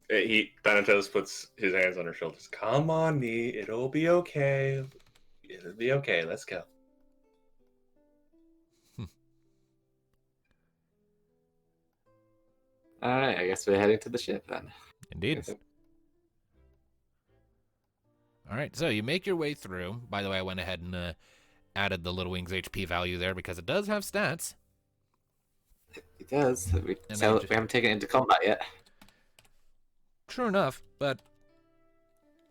Thanatos puts his hands on her shoulders. Come on, me. It'll be okay. It'll be okay. Let's go. All right, I guess we're heading to the ship then. Indeed. All right, so you make your way through. By the way, I went ahead and added the Little Wing's HP value there because it does have stats. It does. We And haven't taken it into combat yet. True enough, but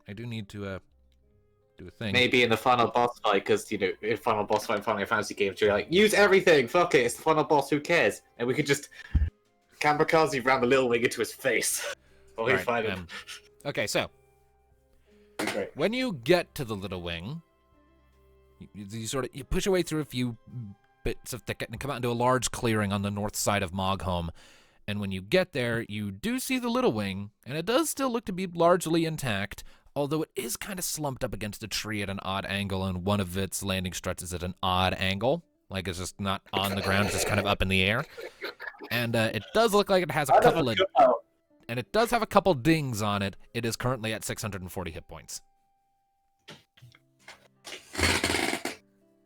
I do need to do a thing. Maybe in the final boss fight, because, you know, in final boss fight in Final Fantasy games, you're like, use everything, fuck it, it's the final boss, who cares? And we could just kamikaze ram the Little Wing into his face while we fight him. Okay, so Great. when you get to the Little Wing, you push your way through a few bits of thicket and come out into a large clearing on the north side of Mogholm. And when you get there, you do see the Little Wing, and it does still look to be largely intact, although it is kind of slumped up against a tree at an odd angle, and one of its landing struts is at an odd angle. Like it's just not on the ground, it's just kind of up in the air. And it does look like it has a couple of... And it does have a couple dings on it. It is currently at 640 hit points.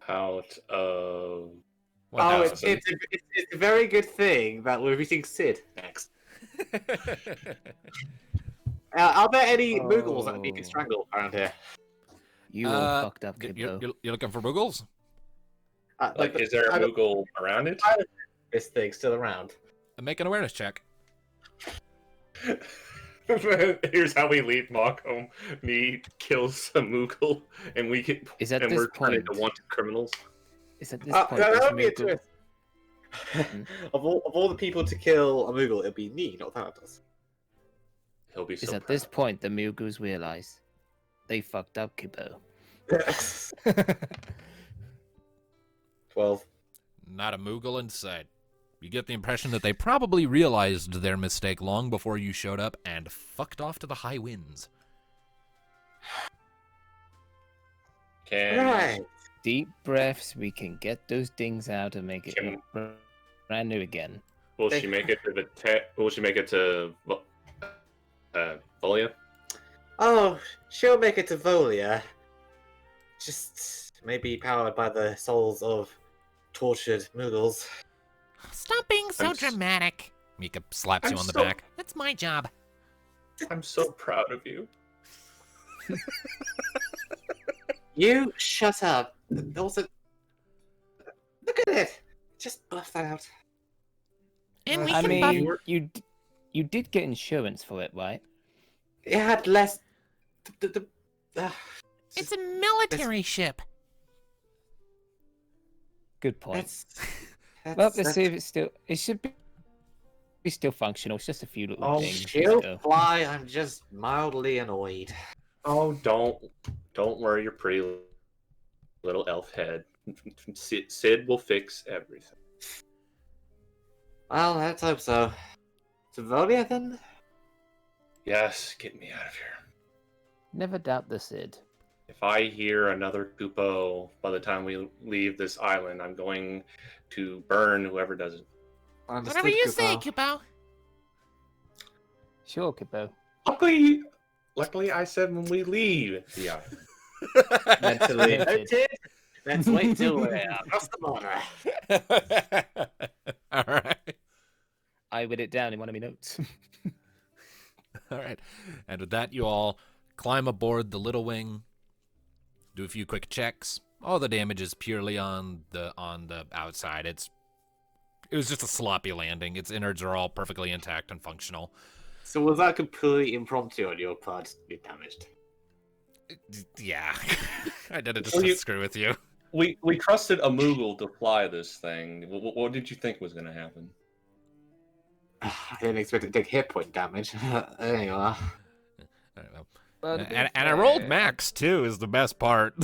Out of... Oh, it's a very good thing that we're meeting Sid next. Are there any Moogles that we can strangle around here? You all fucked up, You're kiddo. looking for Moogles? Is there a Moogle around it? This thing still around. Make an awareness check. Here's how we leave Mogholm. Me kills a Moogle, and we get Is at and this we're turned point- into wanted criminals. Is at this point that this would be a Moogle- twist. Of all the people to kill a Moogle, it'd be me, not Thanatos. He'll be Is so at this point the Moogles realize they fucked up, kiddo. 12. Not a Moogle in sight. You get the impression that they probably realized their mistake long before you showed up and fucked off to the high winds. Right. Deep breaths, we can get those dings out and make it Can- brand new again. Will she make it to the Will she make it to Volia? Oh, she'll make it to Volia. Just maybe powered by the souls of tortured Moogles. Stop being so I'm s- dramatic. Mika slaps you I'm on the so- back. It's my job. I'm so proud of you. You shut up. Also, look at it. Just buff that out. And we I can buff... mean, you did get insurance for it, right? It had less. It's a military ship. Good point. That's, Well, let's see if it's still. It should be still functional. It's just a few little Oh, things. she'll so- fly. I'm just mildly annoyed. Oh, don't worry your pretty little elf head. Sid will fix everything. Well, let's hope so. To Volia then? Yes, get me out of here. Never doubt the Sid. If I hear another Kupo by the time we leave this island, I'm going to burn whoever does it. Whatever you say, Kupo. Sure, kiddo. Luckily, I said when we leave the island. Mentally noted. Let's wait till we're across the border. All right. I wrote it down in one of my notes. All right. And with that, you all climb aboard the Little Wing, do a few quick checks. All the damage is purely on the outside. It was just a sloppy landing. Its innards are all perfectly intact and functional. So was that completely impromptu on your part to be damaged? Yeah. I did it just Well, to screw with you. We trusted a Moogle to fly this thing. What did you think was going to happen? I didn't expect it to take hit point damage. There you are. I don't know. But And I rolled max, too, is the best part.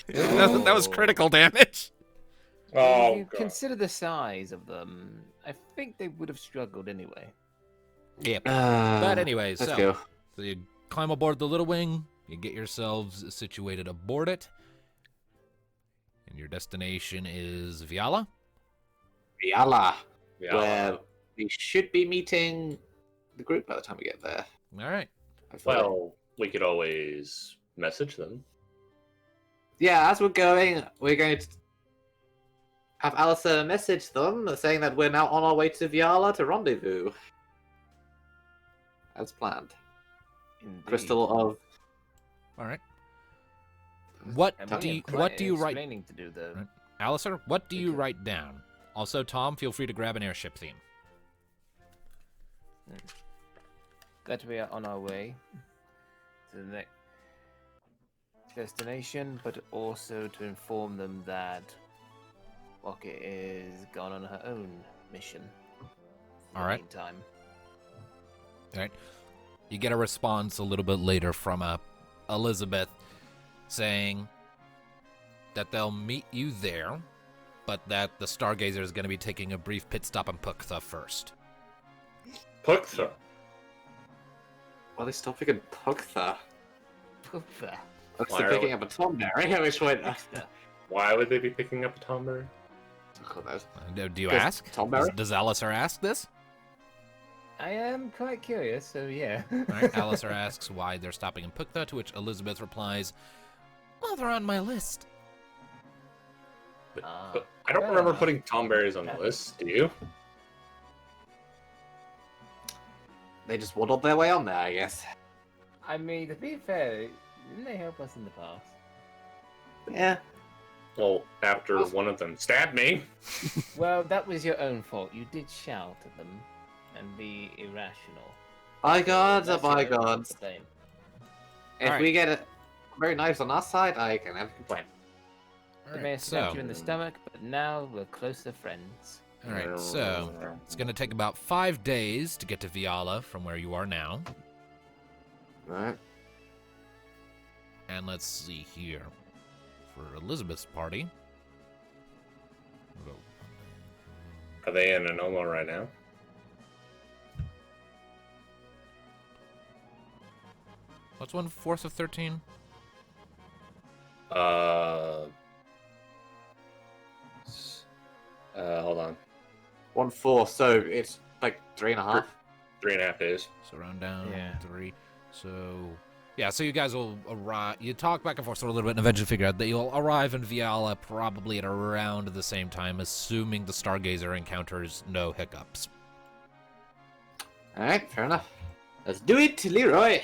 That was critical damage. Oh, you God. consider the size of them. I think they would have struggled anyway. Yep. But anyway, let's so go. you climb aboard the Little Wing, you get yourselves situated aboard it, and your destination is Viala. Viala, Yeah. where we should be meeting the group by the time we get there. All right. Hopefully. Well, we could always message them. Yeah, as we're going to have Alistair message them saying that we're now on our way to Viala to rendezvous. As planned. Indeed. Crystal of... All right. What And do we you, have what quite do you write, explaining to do, though. Right. Alistair? What do you Okay. write down? Also, Tom, feel free to grab an airship theme. That we are on our way to the next destination, but also to inform them that Rocket is gone on her own mission. All right. Meantime. All right. You get a response a little bit later from Elizabeth saying that they'll meet you there, but that the Stargazer is going to be taking a brief pit stop in Puktha first. Puktha. Well, they stopped picking Puktha. Puktha. Looks Why like are picking we- up a Tomberry. I wish went. Why would they be picking up a Tomberry? Do you Does ask? Tomberry? Does Alistair ask this? I am quite curious, so yeah. All right. Alistair asks why they're stopping in Puktha, to which Elizabeth replies, "Well, they're on my list." But Ah, I don't fair remember enough. putting Tomberries on the list. Do you? They just waddled their way on there, I guess. I mean, to be fair, didn't they help us in the past? Yeah. Well, after one of them stabbed me. Well, that was your own fault. You did shout at them and be irrational. Bygones are That's your own bygones. blame. If Alright. we get it very nice on our side, I can have a complaint. All They may right. have stabbed So, you in the stomach, but now we're closer friends. all right. So it's going to take about 5 days to get to Viala from where you are now. Right. And let's see here. For Elizabeth's party. We'll go- Are they in Anoma right now? What's 1/4 of 13? Hold on. 1-4, so it's like 3.5. 3.5 days. So round down Yeah. 3. So yeah, so you guys will arrive. You talk back and forth for a little bit and eventually figure out that you'll arrive in Viala probably at around the same time, assuming the Stargazer encounters no hiccups. Alright, fair enough. Let's do it, Leroy!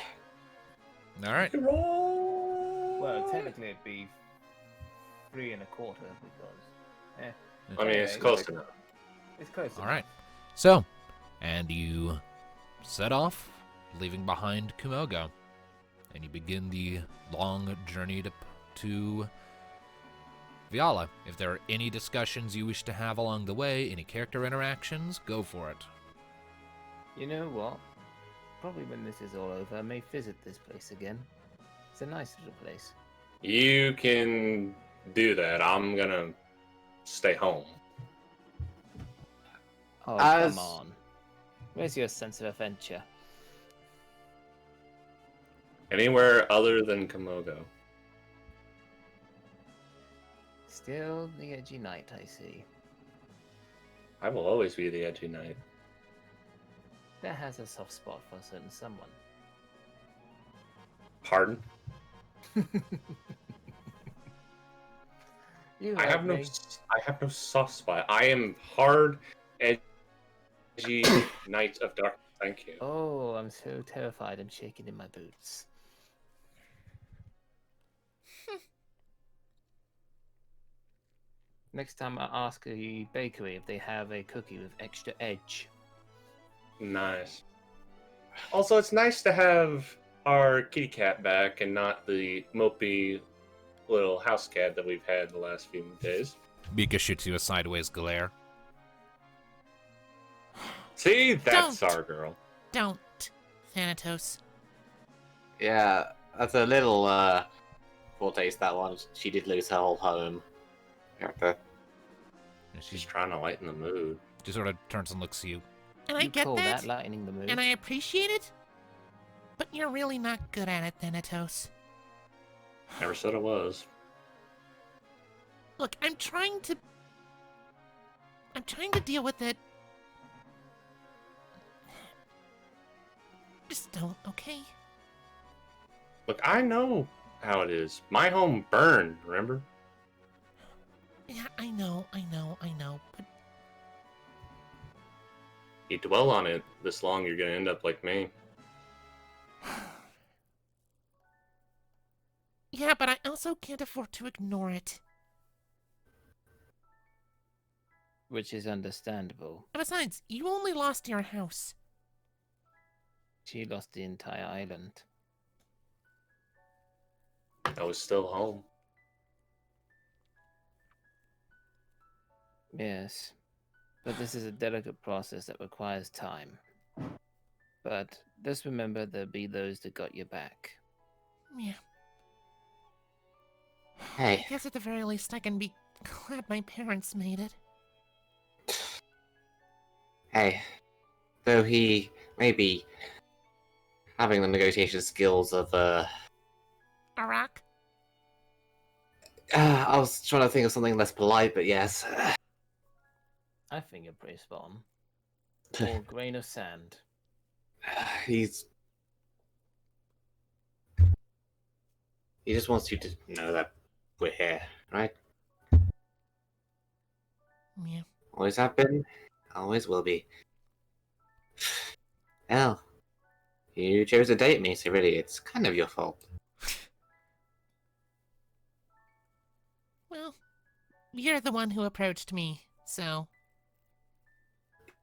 All right. Well, technically it'd be 3 1/4 because. I mean, it's Okay. close enough. It's close. All right. So, and you set off, leaving behind Kumogo, and you begin the long journey to Viala. If there are any discussions you wish to have along the way, any character interactions, go for it. You know what? Probably when this is all over, I may visit this place again. It's a nice little place. You can do that. I'm gonna stay home. Oh, As- come on. Where's your sense of adventure? Anywhere other than Komodo. Still the edgy knight, I see. I will always be the edgy knight. That has a soft spot for a certain someone. Pardon? You I heard have no. me. I have no soft spot. I am hard, edgy knight of dark. Thank you. Oh, I'm so terrified I'm shaking in my boots. Next time I ask a bakery if they have a cookie with extra edge. Nice. Also, it's nice to have our kitty cat back and not the mopey little house cat that we've had the last few days. Mika shoots you a sideways glare. See, that's Don't. our girl. Don't, Thanatos. Yeah, that's a little foretaste, that one. She did lose her whole home. Character. And She's she trying to lighten the mood. sort of turns and looks at you. And I You get call that, that lightening the mood? and I appreciate it, but you're really not good at it, Thanatos. Never said it was. Look, I'm trying to deal with it. don't, okay? Look, I know how it is. My home burned, remember? Yeah, I know, but You dwell on it this long, you're gonna end up like me. yeah, but I also can't afford to ignore it. Which is understandable. And besides, you only lost your house. She lost the entire island. I was still home. Yes. But this is a delicate process that requires time. But just remember there'll be those that got your back. Yeah. Hey. I guess at the very least I can be glad my parents made it. Hey. Though he may be having the negotiation skills of, Arak? I was trying to think of something less polite, but yes. I think you're pretty spot on. Or a grain of sand. He's... He just wants you to know that we're here, right? Yeah. Always have been, always will be. Hell, you chose to date me, so really it's kind of your fault. Well, you're the one who approached me, so...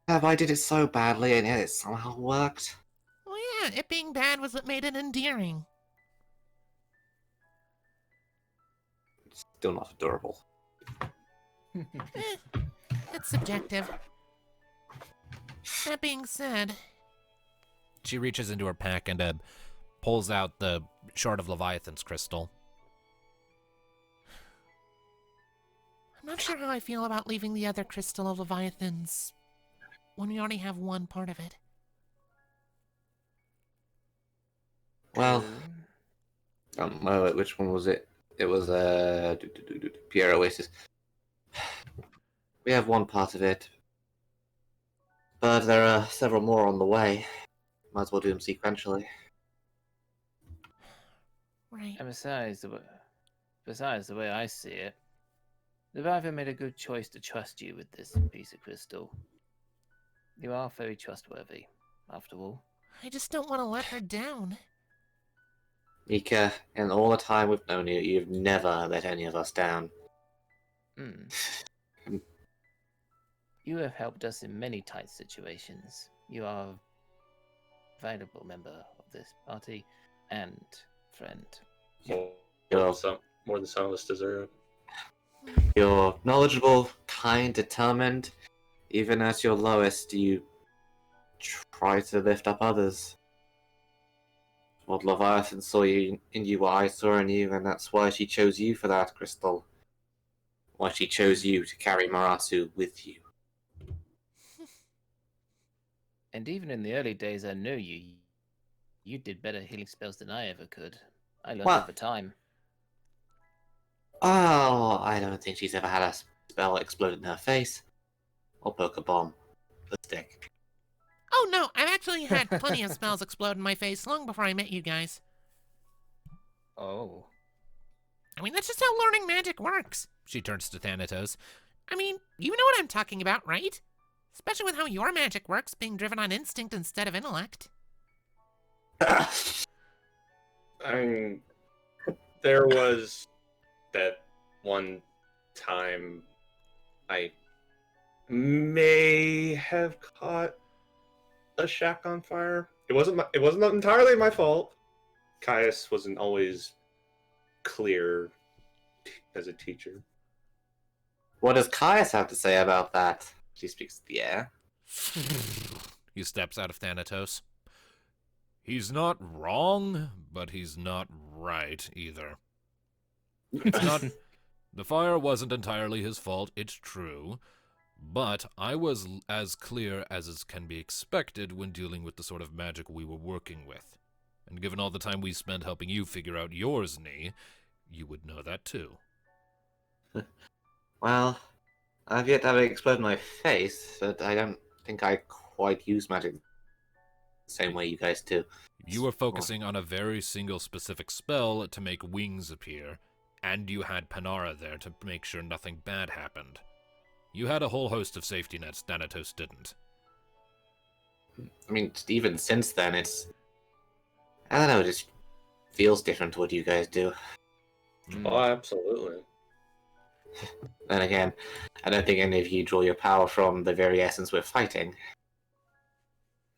Have I did it so badly and yet it somehow worked? Well, yeah, it being bad was what made it endearing. Still not adorable. It's subjective. That being said... She reaches into her pack and pulls out the shard of Leviathan's crystal. I'm not sure how I feel about leaving the other crystal of Leviathans when we already have one part of it. Well, which one was it? It was Pierre Oasis. We have one part of it, but there are several more on the way. Might as well do them sequentially. Right. And besides, the way I see it, the Reviver made a good choice to trust you with this piece of crystal. You are very trustworthy, after all. I just don't want to let her down. Nika, in all the time we've known you, you've never let any of us down. You have helped us in many tight situations. You are a valuable member of this party and friend. More than some of us deserve. You're knowledgeable, kind, determined. Even at your lowest, you try to lift up others. What Leviathan saw in you, what I saw in you, and that's why she chose you for that crystal. Why she chose you to carry Marasu with you. And even in the early days I knew you, you did better healing spells than I ever could. I learned over time. Oh, I don't think she's ever had a spell explode in her face. Or poke a bomb. The stick. Oh no, I've actually had plenty of spells explode in my face long before I met you guys. Oh. I mean, that's just how learning magic works. She turns to Thanatos. I mean, you know what I'm talking about, right? Especially with how your magic works, being driven on instinct instead of intellect. I mean, there was that one time I may have caught a shack on fire. It wasn't entirely my fault. Caius wasn't always clear as a teacher. What does Caius have to say about that? She speaks to the air. He steps out of Thanatos. He's not wrong, but he's not right either. It's not... The fire wasn't entirely his fault, it's true. But I was as clear as can be expected when dealing with the sort of magic we were working with. And given all the time we spent helping you figure out yours, Nee, you would know that too. Well, I've yet to have it explode in my face, but I don't think I quite use magic the same way you guys do. You were focusing on a very single specific spell to make wings appear, and you had Panara there to make sure nothing bad happened. You had a whole host of safety nets Thanatos didn't. I mean, even since then, I don't know, it just feels different to what you guys do. Oh, absolutely. Then again, I don't think any of you draw your power from the very essence we're fighting.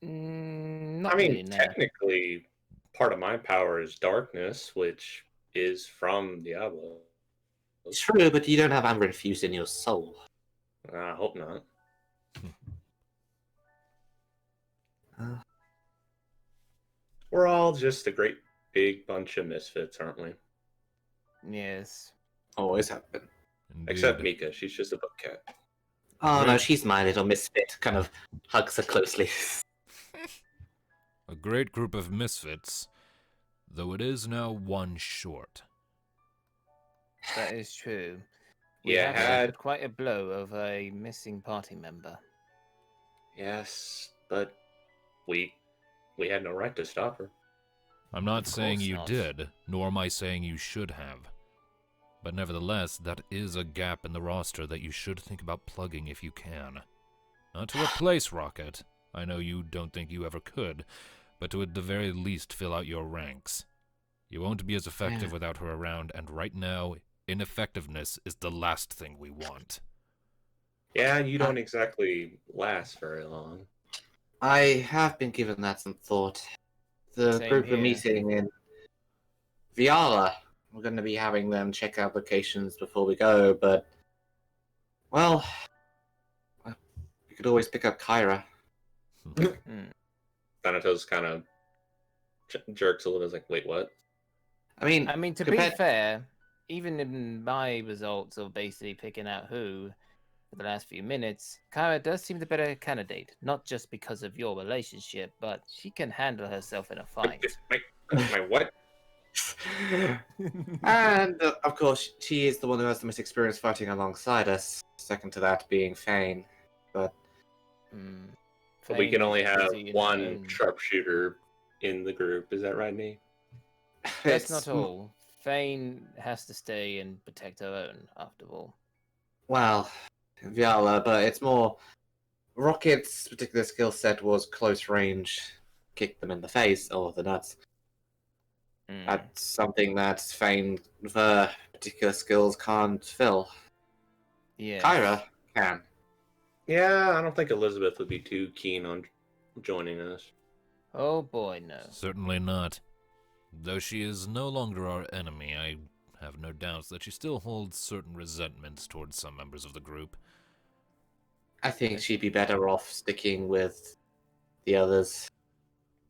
Not I mean, really, no. technically, part of my power is darkness, which is from Diablo. True, but you don't have amber infused in your soul. I hope not. We're all just a great big bunch of misfits, aren't we? Yes. Always have been. Indeed. Except Mika, she's just a book cat. Oh no, Right. she's my little misfit. Kind of hugs her closely. A great group of misfits, though it is now one short. That is true. We Yeah, have suffered quite a blow over a missing party member. Yes, but we had no right to stop her. I'm not Of saying course you not. did, nor am I saying you should have. But nevertheless, that is a gap in the roster that you should think about plugging if you can. Not to replace Rocket, I know you don't think you ever could, but to at the very least fill out your ranks. You won't be as effective without her around, and right now, ineffectiveness is the last thing we want. Yeah, you don't exactly last very long. I have been given that some thought. The Same group we're here. meeting in Viala, we're going to be having them check out locations before we go, but, well, we could always pick up Kyra. Thanatos kind of jerks a little. Is like, wait, what? I mean, To be fair, even in my results of basically picking out who for the last few minutes, Kyra does seem the better candidate. Not just because of your relationship, but she can handle herself in a fight. My what? And, of course, she is the one who has the most experience fighting alongside us. Second to that being Fane. But But we can only have busy in her one own- sharpshooter in the group. Is that right, Nee? That's not all. Fane has to stay and protect her own, after all. Well, Viala, but it's more... Rocket's particular skill set was close range, kick them in the face or the nuts. That's something that Fane, with her particular skills, can't fill. Yeah. Kyra can. Yeah, I don't think Elizabeth would be too keen on joining us. Oh boy, no. Certainly not. Though she is no longer our enemy, I have no doubts that she still holds certain resentments towards some members of the group. I think she'd be better off sticking with the others.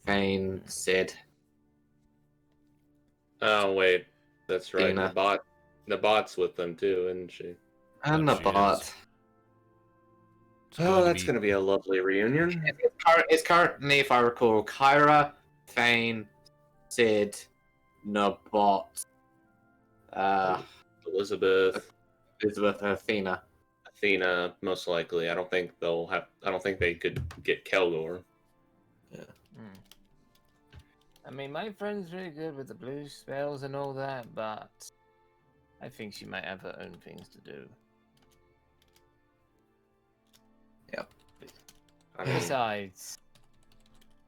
Fane, Sid. Oh wait, that's right. Dina. The bot's with them too, isn't she? And That the she bot. is. It's Oh, going to that's be- going to be a lovely reunion. It's currently, if I recall, Kyra, Fane, Sid, Nabot, Elizabeth, Elizabeth, and Athena. Athena, most likely. I don't think they could get Kelgor. I mean, my friend's really good with the blue spells and all that, but I think she might have her own things to do. Yep. I mean, Besides,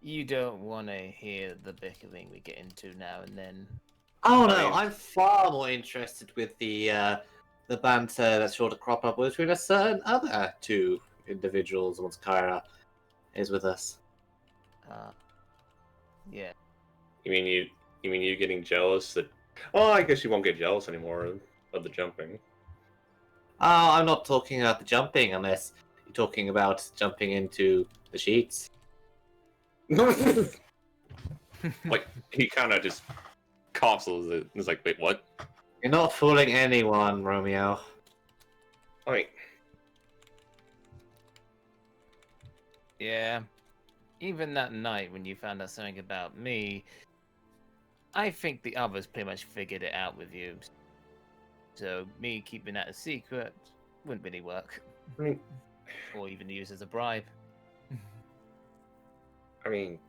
you don't want to hear the bickering we get into now and then. Oh I no, mean- I'm far more interested with the banter that's sure to crop up between a certain other two individuals once Kyra is with us. Yeah. you mean you getting jealous that? Oh, I guess you won't get jealous anymore of the jumping. Oh, I'm not talking about the jumping unless you're talking about jumping into the sheets. Like he kind of just coughs a little bit. He's like, wait, what? You're not fooling anyone, Romeo. I mean, Yeah. Even that night when you found out something about me, I think the others pretty much figured it out with you. So me keeping that a secret wouldn't really work. I mean, Or even used as a bribe. I mean,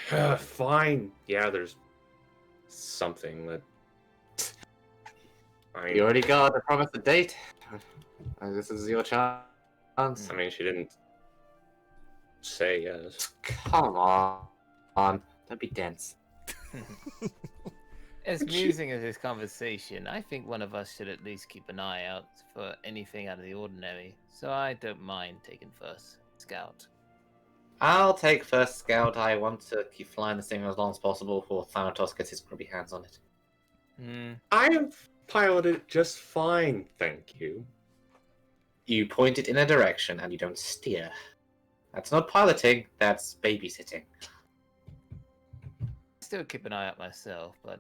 Fine. Yeah, there's something that You already got a promise a date. This is your chance. I mean, she didn't say yes. Come on. Don't be dense. As amusing as this conversation, I think one of us should at least keep an eye out for anything out of the ordinary. So I don't mind taking first scout. I'll take first scout. I want to keep flying this thing as long as possible before Thanatos gets his grubby hands on it. I have piloted just fine, thank you. You point it in a direction and you don't steer. That's not piloting, that's babysitting. Still keep an eye out myself, but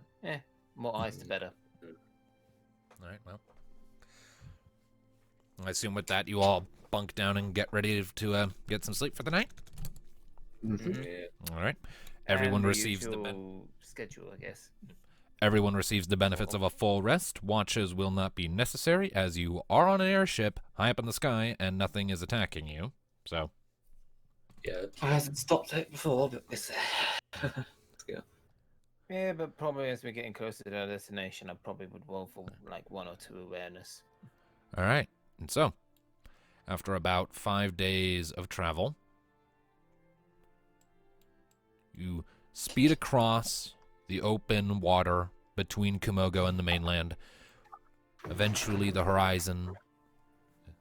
more eyes the better. All right, well. I assume with that you all bunk down and get ready to get some sleep for the night? Mm-hmm. Yeah. All right. Everyone And receives the usual schedule, I guess. Everyone receives the benefits of a full rest. Watches will not be necessary, as you are on an airship high up in the sky and nothing is attacking you. So, Yeah. I hasn't stopped it before, but it's Let's go. Yeah, but probably as we're getting closer to our destination, I probably would roll for like 1 or 2 awareness. all right. And so, after about 5 days of travel, you speed across the open water between Kumogo and the mainland. Eventually, the horizon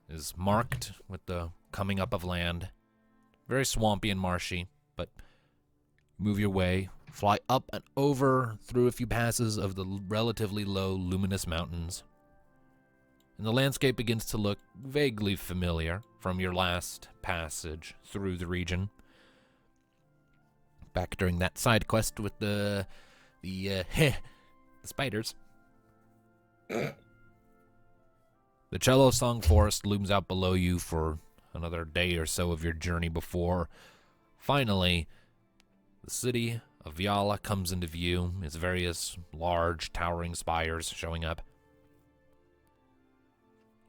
is marked with the coming up of land. Very swampy and marshy, but move your way, fly up and over through a few passes of the relatively low, luminous mountains. And the landscape begins to look vaguely familiar from your last passage through the region. Back during that side quest with the spiders. The Cello Song Forest looms out below you for another day or so of your journey before, finally, the city of Viala comes into view, its various large, towering spires showing up.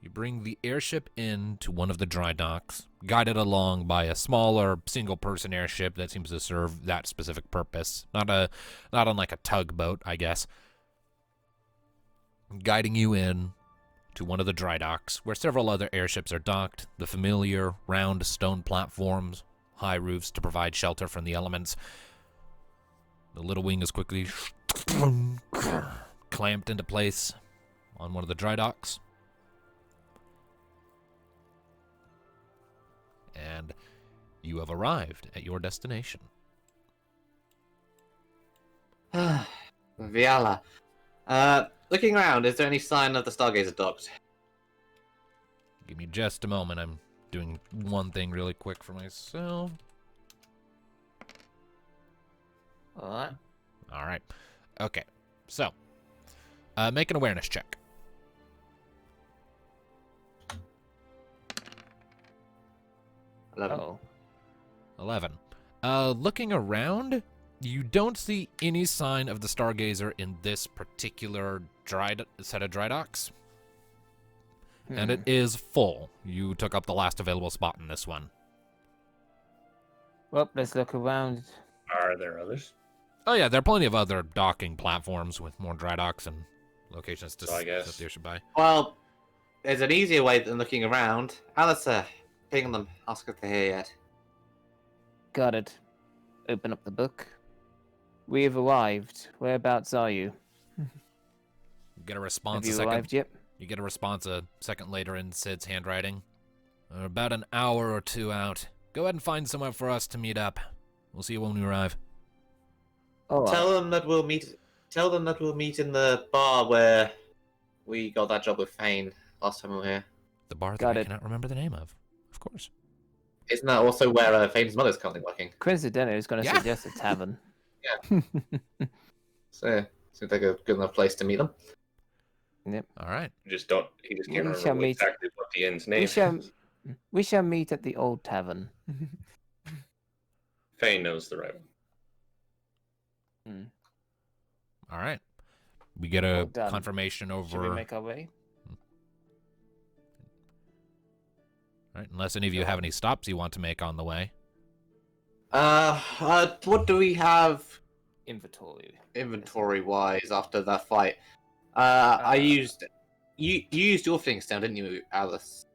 You bring the airship in to one of the dry docks, guided along by a smaller, single-person airship that seems to serve that specific purpose. Not unlike a tugboat, I guess. Guiding you in to one of the dry docks, where several other airships are docked, the familiar round stone platforms, high roofs to provide shelter from the elements. The little wing is quickly clamped into place on one of the dry docks. And you have arrived at your destination. Viala. Looking around, is there any sign of the Stargazer docked? Give me just a moment. I'm doing one thing really quick for myself. Alright. All right. Okay. So, make an awareness check. 11. Oh. 11. Looking around, you don't see any sign of the Stargazer in this particular set of dry docks. And it is full. You took up the last available spot in this one. Well, let's look around. Are there others? Oh yeah, there are plenty of other docking platforms with more dry docks and locations to So I guess- set the ocean by. Well, there's an easier way than looking around. Alistair, ping them. Ask if they're here yet. Got it. Open up the book. We have arrived. Whereabouts are you? You get a response Have a you second. arrived yet? You get a response a second later in Sid's handwriting. About an hour or two out. Go ahead and find somewhere for us to meet up. We'll see you when we arrive. All right. Tell them that we'll meet. Tell them that we'll meet in the bar where we got that job with Fane last time we were here. The bar that Got I it. cannot remember the name of course. Isn't that also where Fane's mother's currently working? Coincidentally, I was going to Yeah. suggest a tavern. So seems like a good enough place to meet them. All right. He just can't We remember shall meet. exactly what the inn's name We shall meet at the old tavern. Fane knows the right one. All right. We get a Well done. confirmation over. Should we make our way? All right, unless any of you have any stops you want to make on the way. What do we have Inventory. wise after that fight? I used you used your Phoenix down, didn't you, Alice?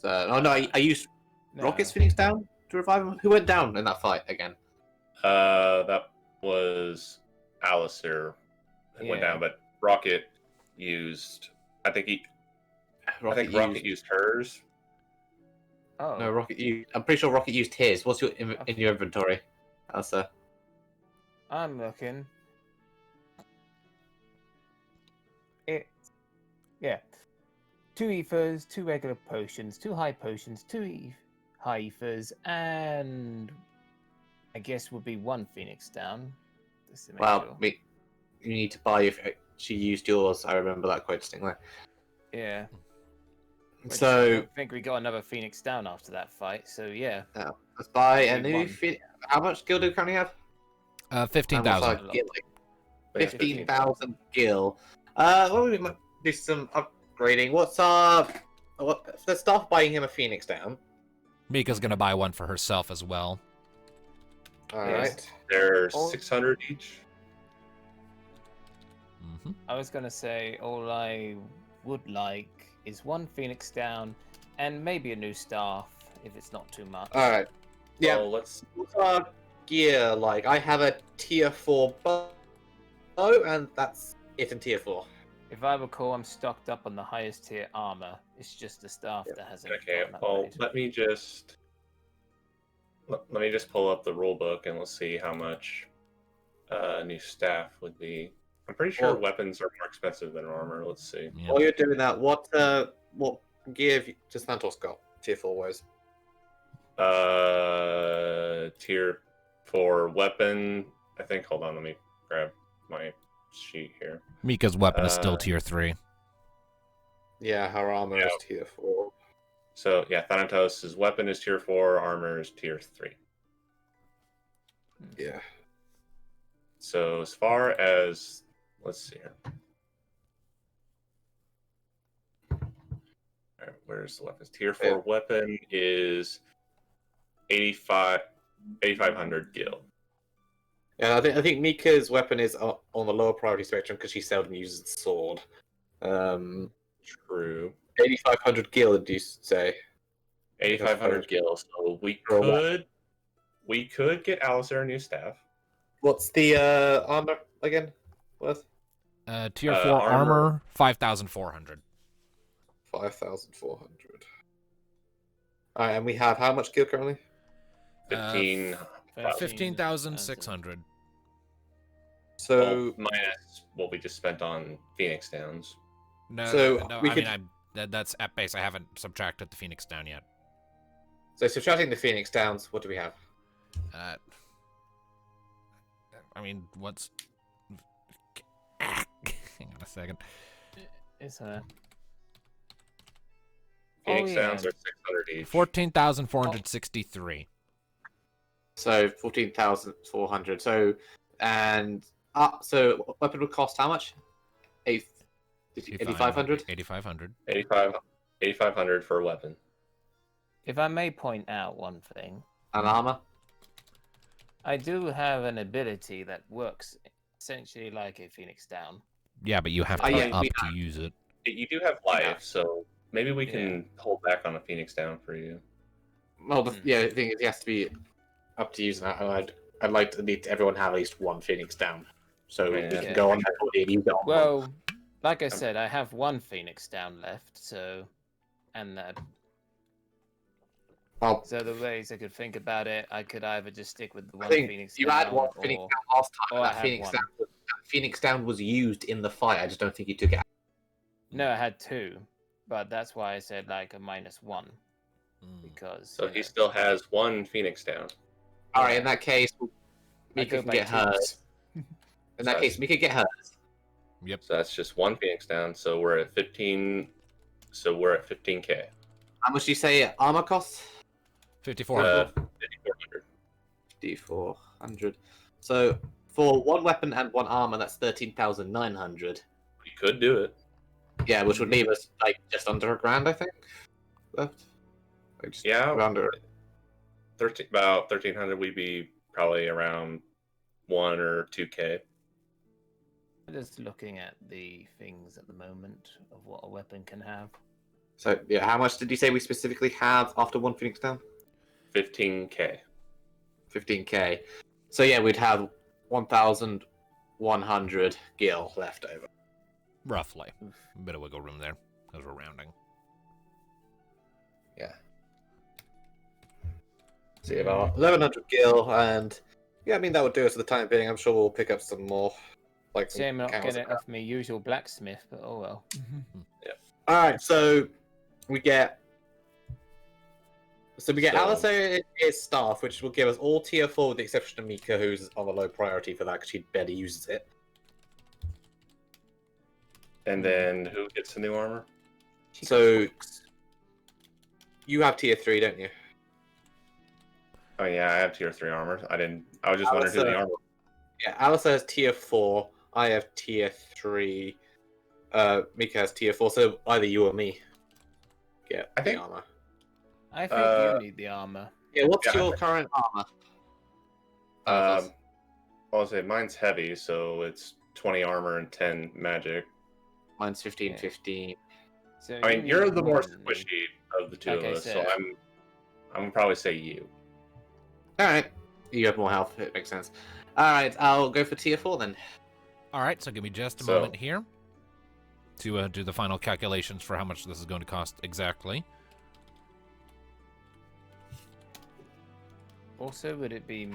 I used No. Rocket's Phoenix down to revive him. Who went down in that fight again? That was Alistair that went Yeah. down, but Rocket used. I think Rocket used hers. Oh. No, Rocket used. I'm pretty sure Rocket used his. What's your in your inventory, Alistair? I'm looking. Yeah. 2 ethers, 2 regular potions, 2 high potions, 2 high ethers, and I guess would be 1 Phoenix down. Just to make sure. You need to buy if she used yours. I remember that quite distinctly. Yeah. Which I So don't think we got another Phoenix down after that fight. So yeah. let's buy a Only new. one. How much gil do we currently have? 15,000. And what's our gil, like? Yeah, 15,000 gil. Well, we might do some upgrading. Let's start buying him a Phoenix down. Mika's gonna buy one for herself as well. Alright. They're Oh. 600 each. Mm-hmm. I was gonna say all I would like is 1 Phoenix down and maybe a new staff if it's not too much. Alright. Yeah. Well, let's. What's our gear like? I have a tier 4 bow, and that's it in tier 4. If I recall, I'm stocked up on the highest tier armor. It's just the staff that hasn't. Okay. gotten Well, upgraded. let me just pull up the rule book and let's see how much new staff would be. I'm pretty sure Well- weapons are more expensive than armor. Let's see. Yeah. While you're doing that, what gear have you just Santos got tier 4 wise? Tier 4 weapon. I think. Hold on. Let me grab my sheet here. Mika's weapon is still Uh, tier 3. Yeah, her armor is tier 4. So yeah, Thanatos' weapon is tier 4. Armor is tier 3. Yeah. So as far as let's see here. All right, where's the weapons? Tier 4 Yeah. weapon is 8,500 gil. Yeah, I think Mika's weapon is on the lower priority spectrum because she seldom uses the sword. True. 8,500 gil, did you say? 8,500 gil. So we For what? could get Alistair a new staff. What's the armor again? Worth? Tier 4 armor. armor 5,400. 5,400. Alright, and we have how much gil currently? 15. 15,600. So minus what we just spent on Phoenix Downs. No, So, no, we I could- mean, that's at base. I haven't subtracted the Phoenix down yet. subtracting the Phoenix downs, what do we have? I mean, what's... Hang on a second. It's a. Phoenix yeah. Downs are 600 each. 14,463. So 14,400. So weapon would cost how much? 8,500. 8,500. 8,500 for a weapon. If I may point out one thing, And armor. I do have an ability that works essentially like a Phoenix Down. Yeah, but you have to Oh, be yeah, up we to use it. You do have life, Yeah. so maybe we can hold back on a Phoenix Down for you. Well, the thing is, he has to be up to using that. And I'd like to need everyone have at least one Phoenix down, so we Yeah. can go on that body and use it on one. Well, like I said, I have 1 Phoenix Down left, so. And Well, so the ways I could think about it, I could either just stick with the I 1 think Phoenix you Down. had one Phoenix or... down last time. or And I that had Phoenix one. down, that Phoenix down was used in the fight. I just don't think you took it out. No, I had 2, but that's why I said like a -1 because. So he still has 1 Phoenix Down. All right, in that case, I Mika go can by get hers. twos. In that case, Mika get hers. Yep. So that's just 1 Phoenix Down. So we're at 15. So we're at 15k. How much do you say armor costs? 5,400. 5,400. D400. So for one weapon and one armor, that's 13,900. We could do it. Yeah, which would leave us like just under $1,000, I think. Left. Like, just Yeah. Under. about 1,300. We'd be probably around 1 or 2K. Just looking at the things at the moment of what a weapon can have. So, yeah, how much did you say we specifically have after one Phoenix down? 15K. 15K. So, yeah, we'd have 1,100 gil left over. Roughly. A bit of wiggle room there, because we're rounding. Yeah. So, yeah, about 1,100 gil, and yeah, I mean, that would do us for the time being. I'm sure we'll pick up some more. Like, Shame not get it off my usual blacksmith, but oh well. Yeah. Alright, so we get Alistair his staff, which will give us all tier 4 with the exception of Mika, who's on a low priority for that because she barely uses it. And then who gets the new armor? So you have tier 3, don't you? Oh yeah, I have tier 3 armor. I was just wondering who the armor. Yeah, Alistair has tier 4. I have tier 3. Mika has tier 4. So either you or me get the armor. I think you need the armor. Yeah, what's your current armor? I'll say mine's heavy, so it's 20 armor and 10 magic. Mine's 15, 15. So I mean, you're the more squishy of the two of us, so I'm gonna probably say you. Alright. You have more health, it makes sense. Alright, I'll go for tier 4 then. All right, so give me just a moment here to do the final calculations for how much this is going to cost exactly. Also, would it be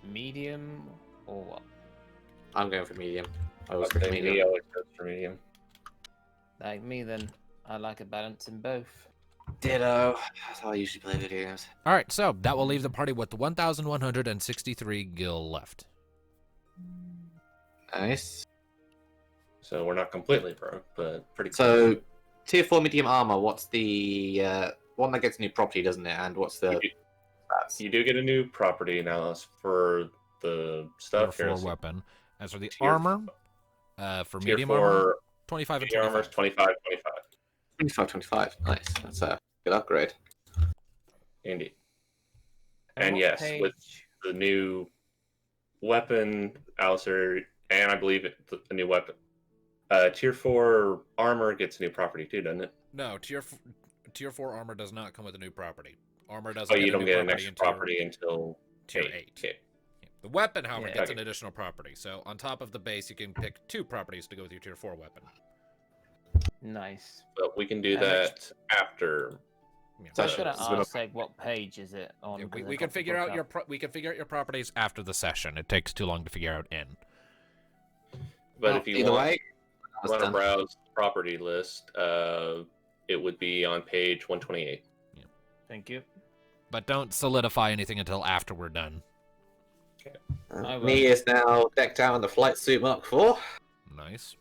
medium or what? I'm going for medium. I was for medium. I always go for medium. Like me, then. I like a balance in both. Ditto. That's how I usually play video games. All right, so that will leave the party with 1,163 gil left. Nice. So we're not completely broke, but pretty close. So, tier 4 medium armor, what's the one that gets new property, doesn't it? And what's the... You do get a new property now for the stuff. Tier 4 weapon. As for the armor, for medium armor, 25 and 25. Armor is 25, 25. 25, 25. Nice. That's a good upgrade. Indeed. And yes, with the new weapon, Alistair, and I believe the new weapon, tier 4 armor gets a new property too, doesn't it? No, tier 4 armor does not come with a new property. Armor doesn't. Oh, you don't get an extra property until tier 8. Okay. The weapon, however, gets an additional property. So on top of the base, you can pick 2 properties to go with your tier 4 weapon. Nice. But we can do that after. Yeah. So I was gonna ask, like, what page is it on? Yeah, we can figure out your properties after the session. It takes too long to figure out in. But if you want to browse the property list, it would be on page 128. Yeah. Thank you. But don't solidify anything until after we're done. Okay. Me is now decked out in the flight suit Mark IV. Nice.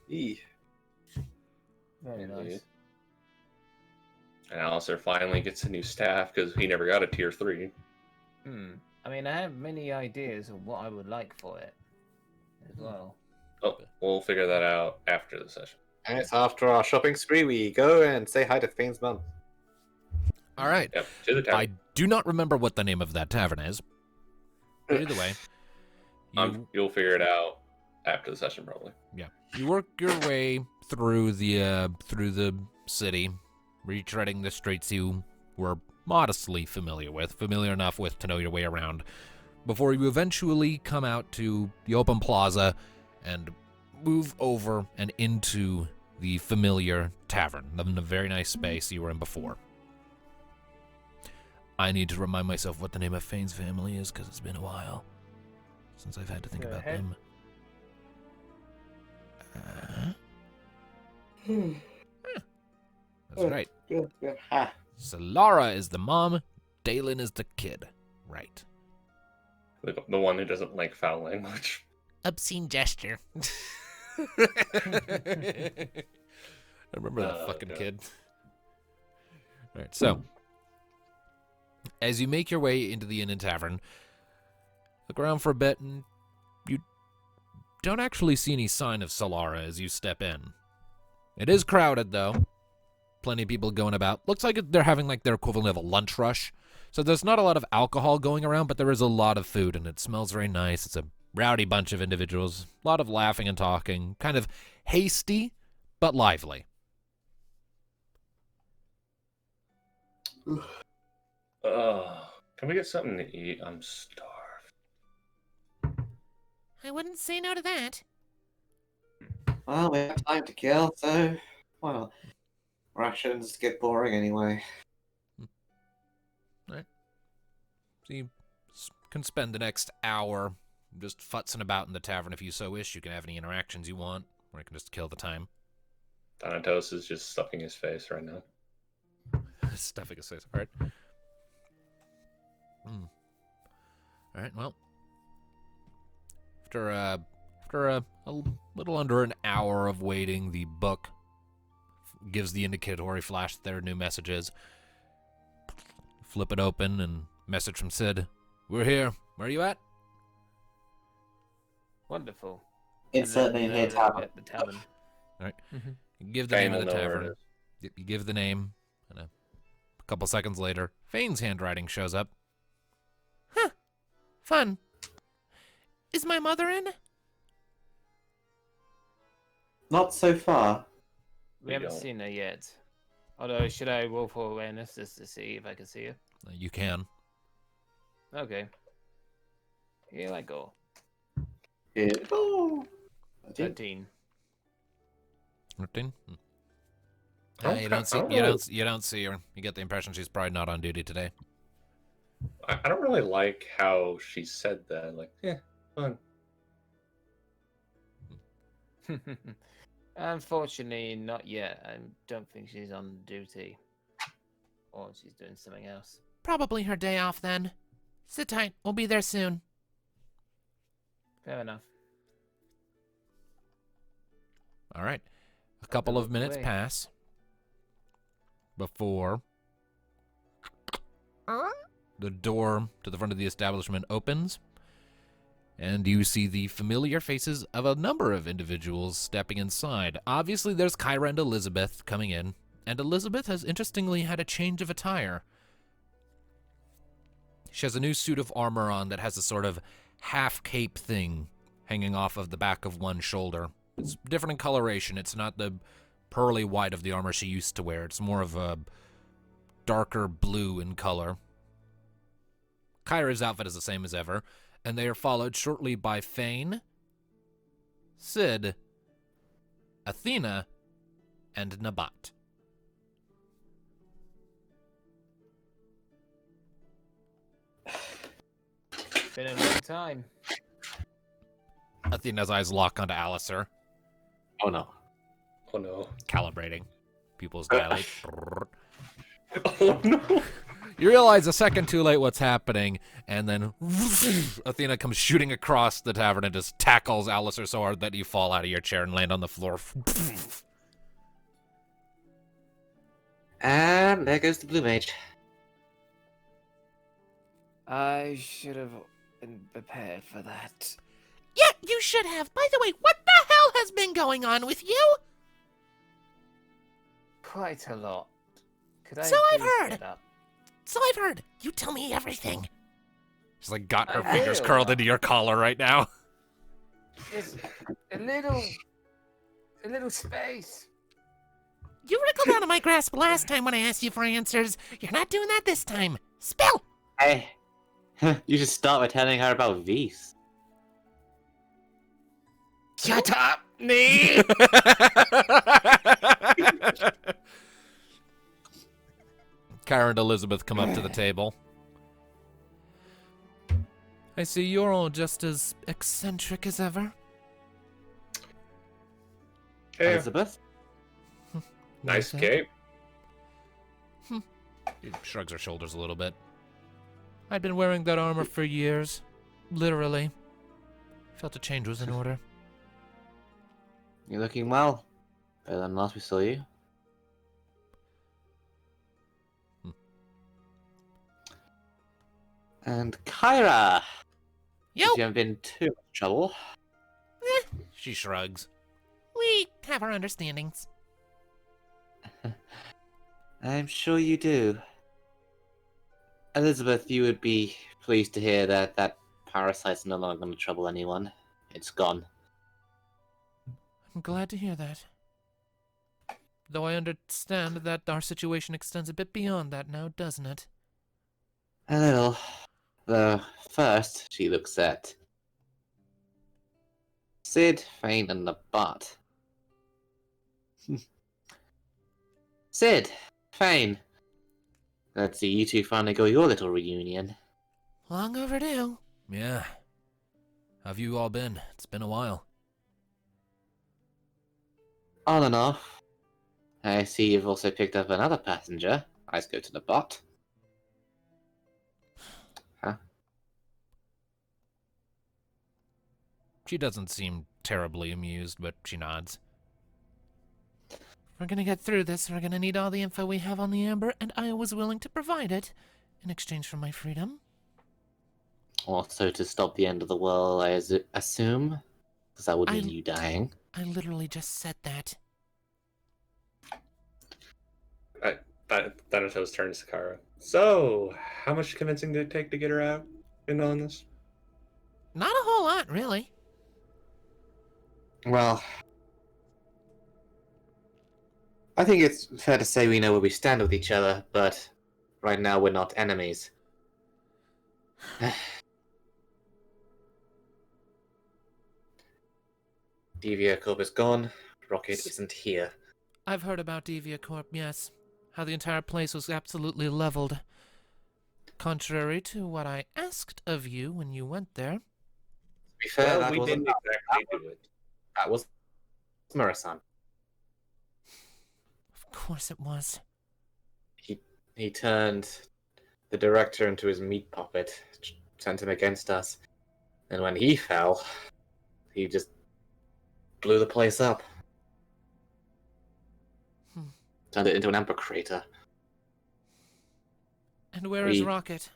Very nice. And Alistair finally gets a new staff because he never got a tier 3. I mean, I have many ideas of what I would like for it as well. Oh, we'll figure that out after the session. And it's after our shopping spree, we go and say hi to Fane's mum. All right. Yep, to the tavern. I do not remember what the name of that tavern is. But either way, you'll figure it out after the session, probably. Yeah, you work your way through the city, retreading the streets you were modestly familiar enough with to know your way around, before you eventually come out to the open plaza and move over and into the familiar tavern, the very nice space you were in before. I need to remind myself what the name of Fane's family is, because it's been a while since I've had to think about them. That's right. Solara is the mom, Dalen is the kid. Right. The one who doesn't like foul language. Obscene gesture. I remember that fucking kid. Alright, so as you make your way into the inn and tavern, look around for a bit, and you don't actually see any sign of Solara as you step in. It is crowded, though. Plenty of people going about. Looks like they're having like their equivalent of a lunch rush. So there's not a lot of alcohol going around, but there is a lot of food, and it smells very nice. It's a rowdy bunch of individuals, a lot of laughing and talking, kind of hasty, but lively. Can we get something to eat? I'm starved. I wouldn't say no to that. Well, we have time to kill, so, well, rations get boring anyway. Right. So you can spend the next hour just futzing about in the tavern if you so wish. You can have any interactions you want, or you can just kill the time. Thanatos is just stuffing his face right now. Stuffing his face. All right. All right, well, after a little under an hour of waiting, the book gives the indicatory flash that there are new messages. Flip it open, and message from Sid. We're here. Where are you at? Wonderful. It's certainly in here, tavern. At the tavern. All right. You give the name of the tavern. It You give the name, and a couple seconds later, Fane's handwriting shows up. Huh. Fun. Is my mother in? Not so far. We haven't seen her yet. Although, should I roll for awareness just to see if I can see her? You can. Okay. Here I go. Here. Oh. 13. 13? I You don't see her. You get the impression she's probably not on duty today. I don't really like how she said that. Like, fun. Unfortunately, not yet. I don't think she's on duty. Or she's doing something else. Probably her day off then. Sit tight. We'll be there soon. Fair enough. All right. A couple of minutes pass before the door to the front of the establishment opens, and you see the familiar faces of a number of individuals stepping inside. Obviously, there's Kyra and Elizabeth coming in, and Elizabeth has interestingly had a change of attire. She has a new suit of armor on that has a sort of half-cape thing hanging off of the back of one shoulder. It's different in coloration. It's not the pearly white of the armor she used to wear. It's more of a darker blue in color. Kyra's outfit is the same as ever, and they are followed shortly by Fane, Sid, Athena, and Nabat. Been a long time. Athena's eyes lock onto Alistair. Oh no. Oh no. Calibrating. Pupils dilate. Oh no. You realize a second too late what's happening, and then Athena comes shooting across the tavern and just tackles Alistair so hard that you fall out of your chair and land on the floor. And there goes the blue mage. I should have been prepared for that. Yeah, you should have. By the way, what the hell has been going on with you? Quite a lot. Could I So I've please heard. get up? So I've heard. You tell me everything. She's like got her I fingers will. curled into your collar right now. Just a little space. You wriggled out of my grasp last time when I asked you for answers. You're not doing that this time. Spill! Hey. You should start by telling her about Vise. Shut up, me! Kyra and Elizabeth come up to the table. I see you're all just as eccentric as ever. Hey, Elizabeth? nice Okay. cape. She shrugs her shoulders a little bit. I'd been wearing that armor for years. Literally. Felt a change was in order. You're looking well. Better than last we saw you. And Kyra! Yo! If you haven't been too much trouble. She shrugs. We have our understandings. I'm sure you do. Elizabeth, you would be pleased to hear that that parasite's no longer going to trouble anyone. It's gone. I'm glad to hear that. Though I understand that our situation extends a bit beyond that now, doesn't it? A little. Though, first, she looks at Sid, Fane, and the bot. Sid, Fane. Let's see you two finally got your little reunion. Long overdue. Yeah. How've you all been? It's been a while. On and off. I see you've also picked up another passenger. Let's go to the bot. Huh? She doesn't seem terribly amused, but she nods. We're gonna get through this. We're gonna need all the info we have on the Amber, and I was willing to provide it in exchange for my freedom. Also to stop the end of the world, I assume? Because that would mean you dying. I literally just said that. Thanatos turns to Kara. So, how much convincing did it take to get her out in on this? Not a whole lot, really. Well, I think it's fair to say we know where we stand with each other, but right now we're not enemies. Devia Corp is gone. Rocket isn't here. I've heard about Devia Corp, yes. How the entire place was absolutely leveled. Contrary to what I asked of you when you went there. To be fair, Well, we didn't exactly do it. That was Murasan. Of course it was. He turned the director into his meat puppet, sent him against us. And when he fell, he just blew the place up. Turned it into an emperor crater. And where is Rocket?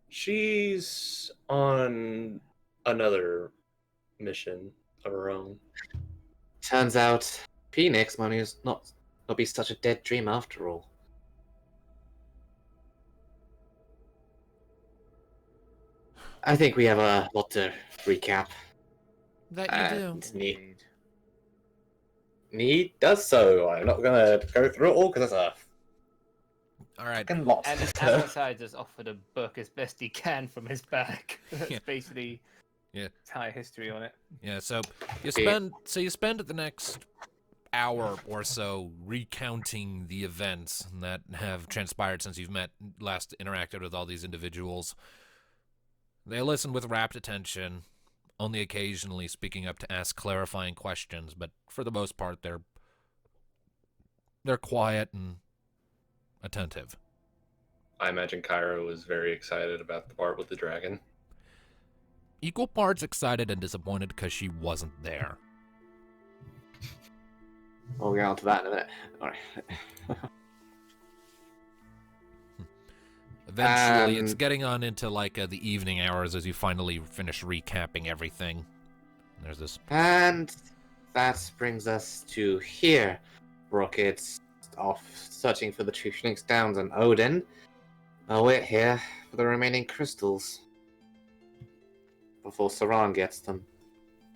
She's on another mission of her own. Turns out, Phoenix might not be such a dead dream after all. I think we have a lot to recap. That you do. Need does so. I'm not gonna go through it all because that's All right. fucking lot. And Amasai just offered a book as best he can from his bag. That's basically entire history on it. Yeah, so you spend the next hour or so recounting the events that have transpired since you've last interacted with all these individuals. They listen with rapt attention, only occasionally speaking up to ask clarifying questions, but for the most part they're quiet and attentive. I imagine Kyra was very excited about the part with the dragon. Equal parts excited and disappointed because she wasn't there. We'll get on to that in a minute. Alright. Eventually, it's getting on into the evening hours as you finally finish recapping everything. There's this. And that brings us to here. Rocket's off searching for the True Phoenix Downs and Odin. We're here for the remaining crystals. Before Saran gets them.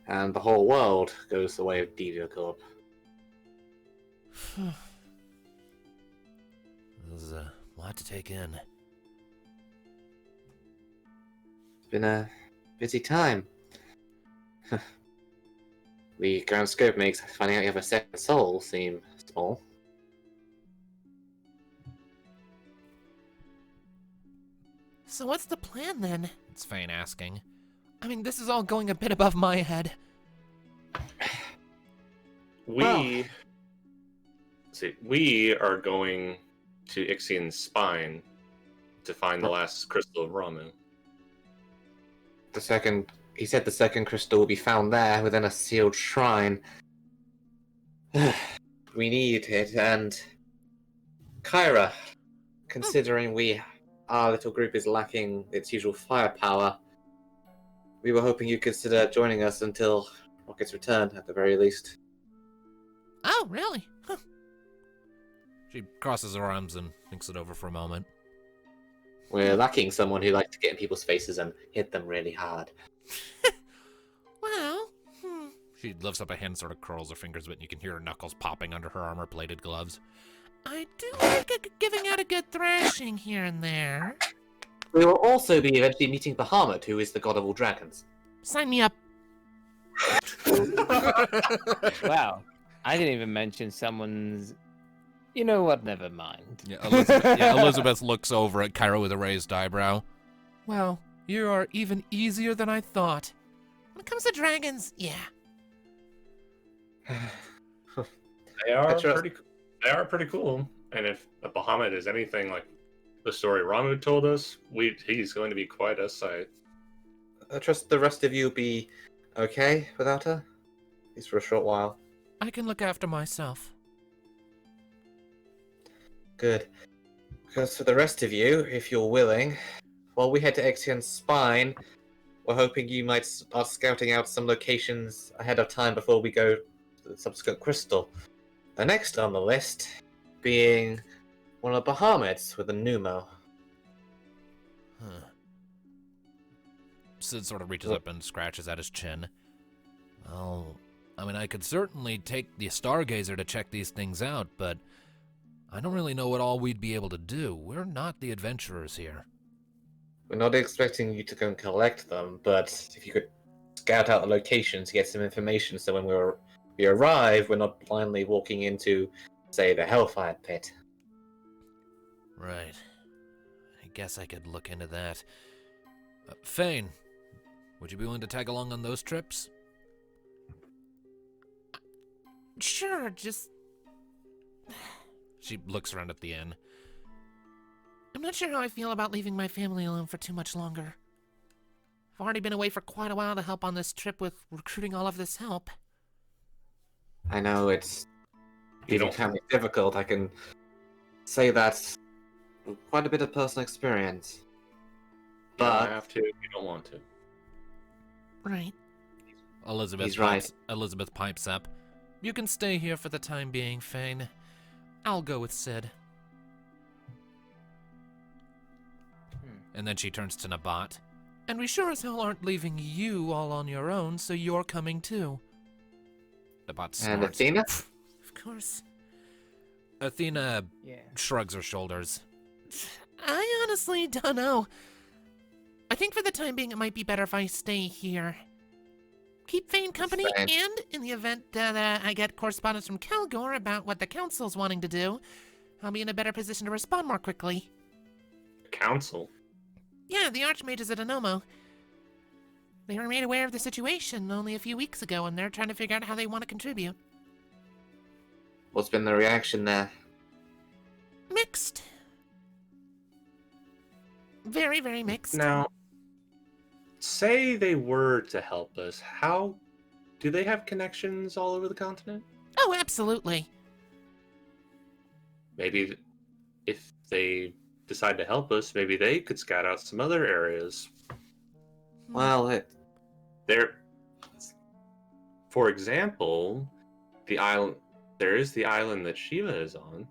And the whole world goes the way of Devia Corp. There's a lot to take in. It's been a busy time. The grand scope makes finding out you have a second soul seem small. So what's the plan then? It's Fane asking. I mean, this is all going a bit above my head. We are going to Ixian's spine to find the last crystal of Ramu. He said the second crystal will be found there within a sealed shrine. We need it, and Kyra, considering our little group is lacking its usual firepower, we were hoping you'd consider joining us until Rocket's return, at the very least. Oh, really? Huh. She crosses her arms and thinks it over for a moment. We're lacking someone who likes to get in people's faces and hit them really hard. Well, She lifts up a hand, sort of curls her fingers a bit, and you can hear her knuckles popping under her armor-plated gloves. I do like giving out a good thrashing here and there. We will also be eventually meeting Bahamut, who is the god of all dragons. Sign me up. Wow. I didn't even mention someone's... You know what? Never mind. Elizabeth looks over at Cairo with a raised eyebrow. Well, you are even easier than I thought. When it comes to dragons, yeah. They are pretty cool. And if the Bahamut is anything like the story Ramu told us, he's going to be quite a sight. I trust the rest of you will be okay without her, at least for a short while. I can look after myself. Good. Because for the rest of you, if you're willing, while we head to Exion's Spine, we're hoping you might start scouting out some locations ahead of time before we go to the subsequent crystal. The next on the list being one of the Bahamut's with a Numo. Sid sort of reaches up and scratches at his chin. Well, I mean, I could certainly take the Stargazer to check these things out, but I don't really know what all we'd be able to do. We're not the adventurers here. We're not expecting you to go and collect them, but if you could scout out the locations, get some information, so when we arrive, we're not blindly walking into, say, the Hellfire Pit. Right. I guess I could look into that. Fane, would you be willing to tag along on those trips? Sure, just... She looks around at the inn. I'm not sure how I feel about leaving my family alone for too much longer. I've already been away for quite a while to help on this trip with recruiting all of this help. I know it's kind of difficult. I can say that with quite a bit of personal experience. You don't But have to if you don't want to. Right. Elizabeth pipes up. You can stay here for the time being, Fane. I'll go with Sid. And then she turns to Nabat. And we sure as hell aren't leaving you all on your own, so you're coming too. Nabat snorts. and Athena? Of course. Athena shrugs her shoulders. I honestly don't know. I think for the time being it might be better if I stay here. Keep Fane company, Fine. and in the event that I get correspondence from Kelgor about what the council's wanting to do, I'll be in a better position to respond more quickly. Council? Yeah, the Archmages at Enomo. They were made aware of the situation only a few weeks ago, and they're trying to figure out how they want to contribute. What's been the reaction there? Mixed. Very, very mixed. Now, say they were to help us, how do they have connections all over the continent? Oh, absolutely. Maybe if they decide to help us, maybe they could scout out some other areas. Well, For example, there is the island that Shiva is on.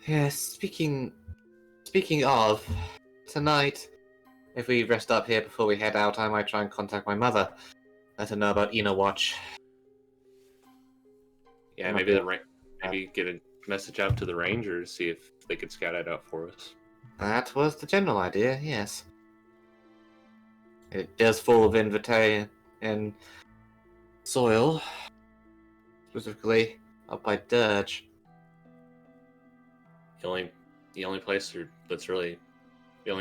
yeah, speaking of, tonight, if we rest up here before we head out, I might try and contact my mother. Let her know about Eno Watch. Yeah, maybe get a message out to the Rangers, see if they could scout it out for us. That was the general idea, yes. It does full of Invitae and soil, specifically up by Dirge. The only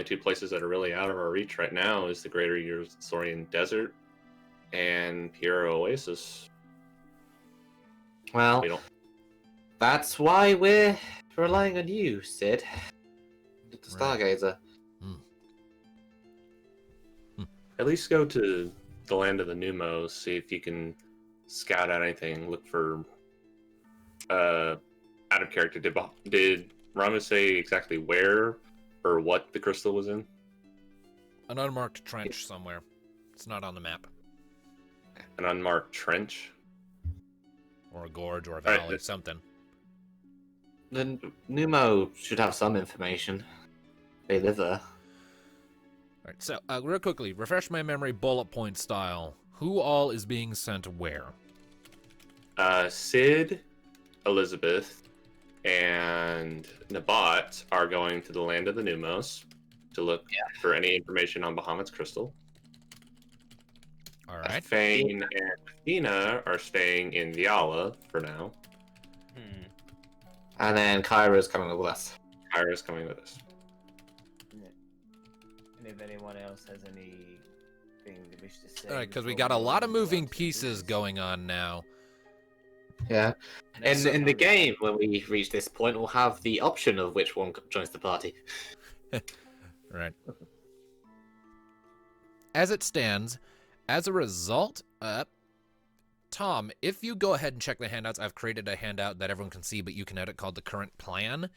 two places that are really out of our reach right now is the Greater Eurosorian Desert and Piero Oasis. Well, that's why we're relying on you, Sid. The Stargazer. At least go to the land of the Numos, see if you can scout out anything. Look for out of character. Did Ramu say exactly where or what the crystal was in? An unmarked trench somewhere. It's not on the map. An unmarked trench? Or a gorge or a valley, something. The Numo should have some information. They live there. All right, so real quickly, refresh my memory bullet point style. Who all is being sent where? Sid, Elizabeth, and Nabat are going to the land of the Numos to look for any information on Bahamut's crystal. All right. Fane and Athena are staying in Viala for now. And then Kyra's coming with us. Kyra's coming with us. And if anyone else has anything they wish to say. All right, because we got a lot of moving pieces going on now. Yeah. And in the game, when we reach this point, we'll have the option of which one joins the party. Right. As it stands, as a result, Tom, if you go ahead and check the handouts, I've created a handout that everyone can see, but you can edit called the current plan.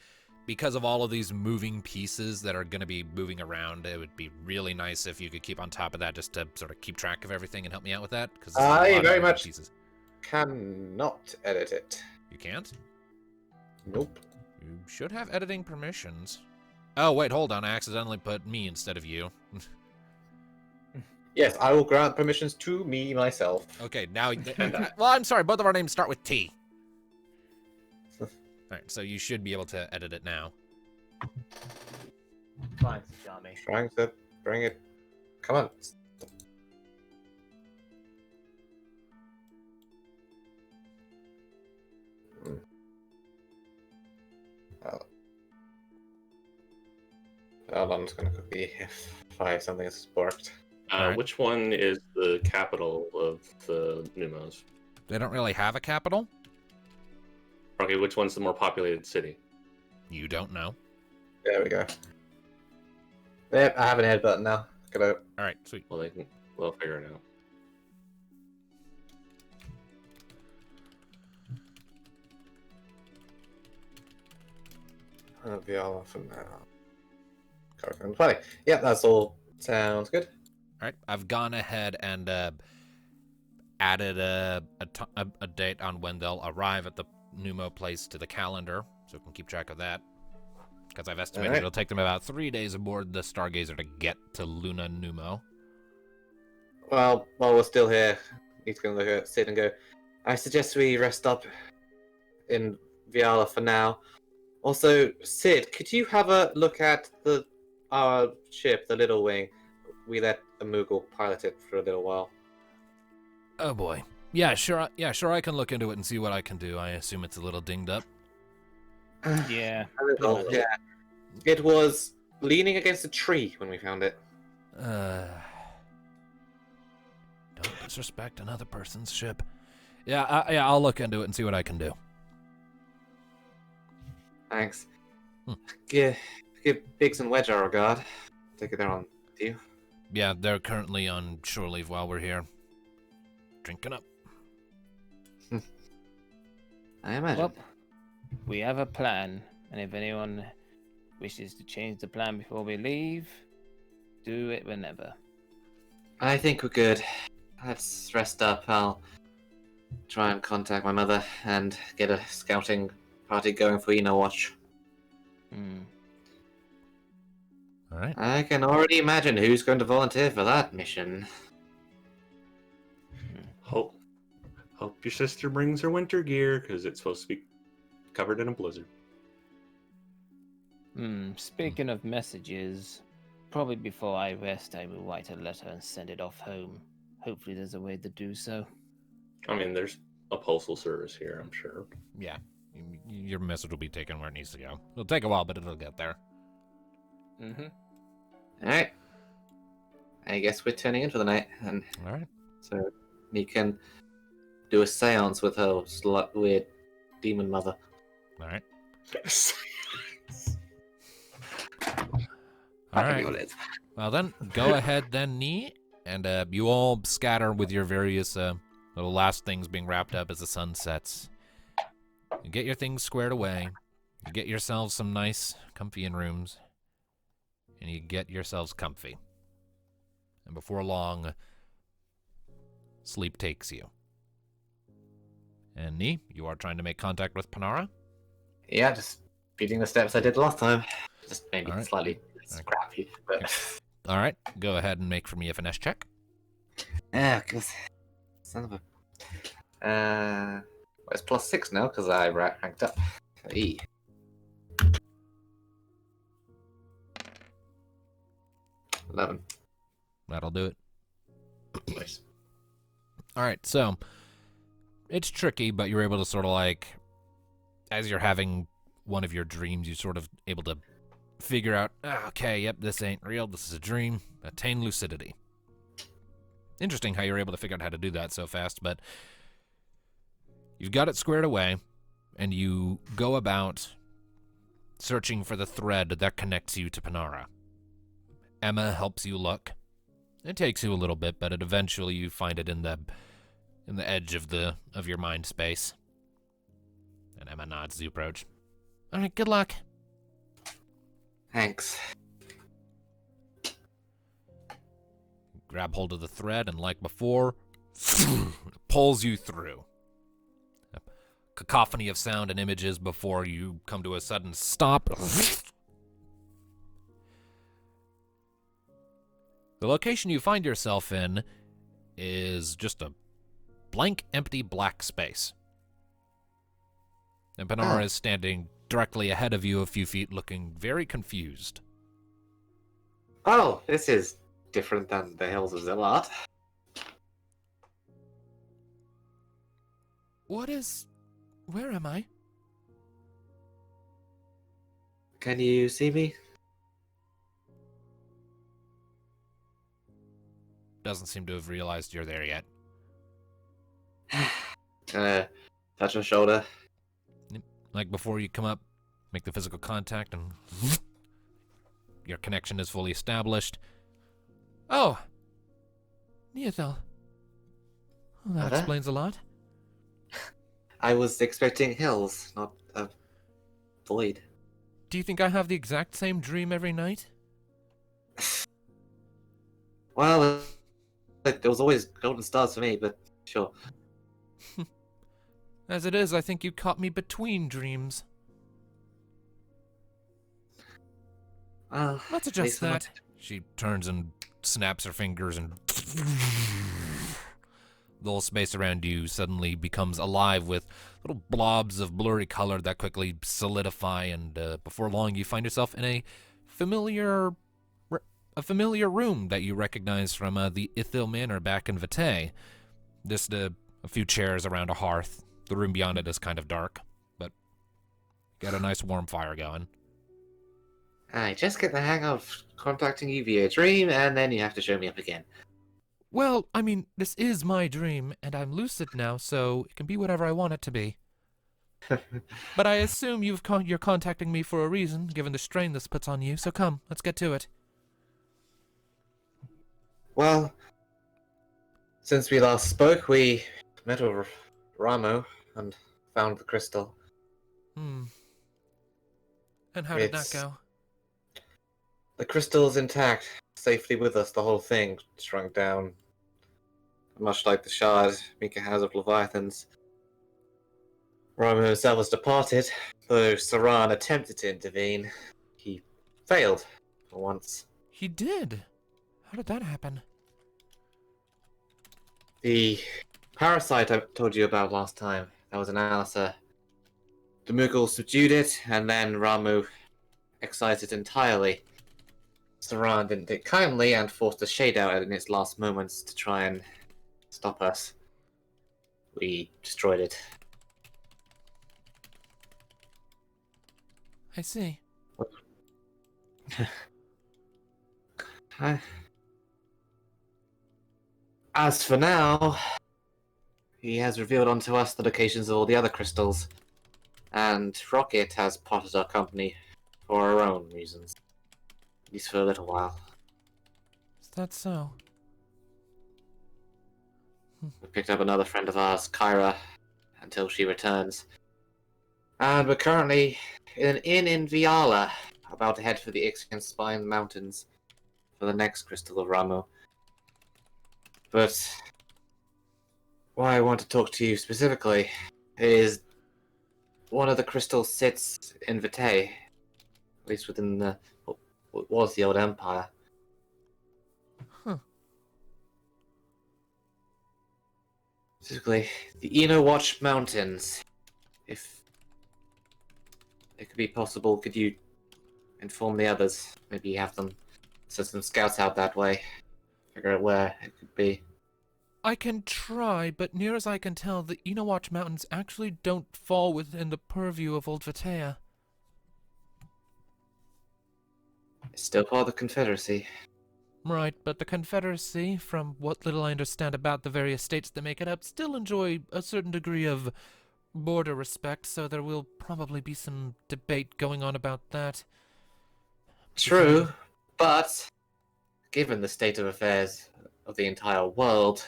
Because of all of these moving pieces that are going to be moving around, it would be really nice if you could keep on top of that just to sort of keep track of everything and help me out with that. Because I very much cannot edit it. You can't? Nope. You should have editing permissions. Oh, wait, hold on. I accidentally put me instead of you. Yes, I will grant permissions to me myself. Okay, now... well, I'm sorry. Both of our names start with T. Alright, so you should be able to edit it now. Fine, Johnny. Trying to bring it. Come on. Hold on, I'm just gonna quickly F5 something has sparked. Right. Which one is the capital of the Numos? They don't really have a capital? Okay, which one's the more populated city? You don't know. There we go. Yep, I have an add button now. Get out. Alright, sweet. Well, we'll figure it out. I'll be all off now. Funny. Yeah, that's all. Sounds good. Alright, I've gone ahead and added a date on when they'll arrive at the Numo place to the calendar, so we can keep track of that. Because I've estimated it'll take them about 3 days aboard the Stargazer to get to Luna Numo. Well, while we're still here, he's going to look at Sid and go, I suggest we rest up in Viala for now. Also, Sid, could you have a look at our ship, the Little Wing? We let a Moogle pilot it for a little while. Oh boy. Yeah, sure I can look into it and see what I can do. I assume it's a little dinged up. Yeah. A little, yeah. It was leaning against a tree when we found it. Don't disrespect another person's ship. Yeah, I'll look into it and see what I can do. Thanks. Give Biggs and Wedge our regard. Take it there on you. Yeah, they're currently on shore leave while we're here. Drinking up. I imagine. Well, we have a plan, and if anyone wishes to change the plan before we leave, do it whenever. I think we're good. Let's rest up. I'll try and contact my mother and get a scouting party going for Eno Watch. Alright. I can already imagine who's going to volunteer for that mission. Hope your sister brings her winter gear, because it's supposed to be covered in a blizzard. Speaking of messages, probably before I rest, I will write a letter and send it off home. Hopefully there's a way to do so. I mean, there's a postal service here, I'm sure. Yeah. Your message will be taken where it needs to go. It'll take a while, but it'll get there. Alright. I guess we're turning in for the night, and Alright. so you can do a seance with her weird demon mother. Alright. Alright. Well then, go ahead then, Nee, and you all scatter with your various little last things being wrapped up as the sun sets. You get your things squared away. You get yourselves some nice, comfy in rooms. And you get yourselves comfy. And before long, sleep takes you. And Nee, you are trying to make contact with Panara? Yeah, just repeating the steps I did last time. Just maybe Alright. slightly It's crappy. But... All right, go ahead and make for me a finesse check. Yeah, because son of a. Well, it's +6 now because I ranked up. Hey. 11. That'll do it. Nice. All right, so it's tricky, but you're able to sort of like, as you're having one of your dreams, you're sort of able to figure out, okay, yep, this ain't real, this is a dream. Attain lucidity. Interesting how you're able to figure out how to do that so fast, but you've got it squared away, and you go about searching for the thread that connects you to Panara. Emma helps you look. It takes you a little bit, but eventually you find it in the edge of your mind space. And Emma nods as you approach. All right, good luck. Thanks. Grab hold of the thread, and like before, pulls you through. A cacophony of sound and images before you come to a sudden stop. The location you find yourself in is just a blank, empty, black space. And Panara is standing directly ahead of you a few feet, looking very confused. Oh, this is different than the Hills of Zilart. Where am I? Can you see me? Doesn't seem to have realized you're there yet. Touch my shoulder. Like before you come up, make the physical contact, and your connection is fully established. Oh! Neothel. Well, that Uh-huh. explains a lot. I was expecting hills, not a void. Do you think I have the exact same dream every night? Well, there was always golden stars for me, but sure. As it is, I think you caught me between dreams. Let's adjust that. She turns and snaps her fingers, and the whole space around you suddenly becomes alive with little blobs of blurry color that quickly solidify, and before long you find yourself in a familiar room that you recognize from the Ithil Manor back in Vitae. Just a few chairs around a hearth. The room beyond it is kind of dark, but got a nice warm fire going. I just get the hang of contacting you via dream, and then you have to show me up again. Well, I mean, this is my dream, and I'm lucid now, so it can be whatever I want it to be. But I assume you're contacting me for a reason, given the strain this puts on you, so come, let's get to it. Well, since we last spoke, we met with Ramo and found the crystal. And how did that go? The crystal's intact, safely with us, the whole thing, shrunk down. Much like the shard Mika has of Leviathans. Ramo himself has departed, though Saran attempted to intervene. He failed, for once. He did? How did that happen? The parasite I told you about last time, that was an Alisa. The Mughal subdued it, and then Ramu excised it entirely. Saran didn't take kindly and forced the shade out in its last moments to try and stop us. We destroyed it. I see. As for now, he has revealed unto us the locations of all the other crystals, and Rocket has parted our company for our own reasons. At least for a little while. Is that so? We picked up another friend of ours, Kyra, until she returns. And we're currently in an inn in Viala, about to head for the Ixian Spine Mountains for the next Crystal of Ramo. But why I want to talk to you specifically is one of the crystals sits in Vitae, at least within the what was the old empire. Huh. Specifically, the Eno Watch Mountains. If it could be possible, could you inform the others? Maybe have them send some scouts out that way. Figure out where it could be. I can try, but near as I can tell, the Enowatch Mountains actually don't fall within the purview of Old Vatea. It's still part of the Confederacy. Right, but the Confederacy, from what little I understand about the various states that make it up, still enjoy a certain degree of border respect, so there will probably be some debate going on about that. True, but given the state of affairs of the entire world,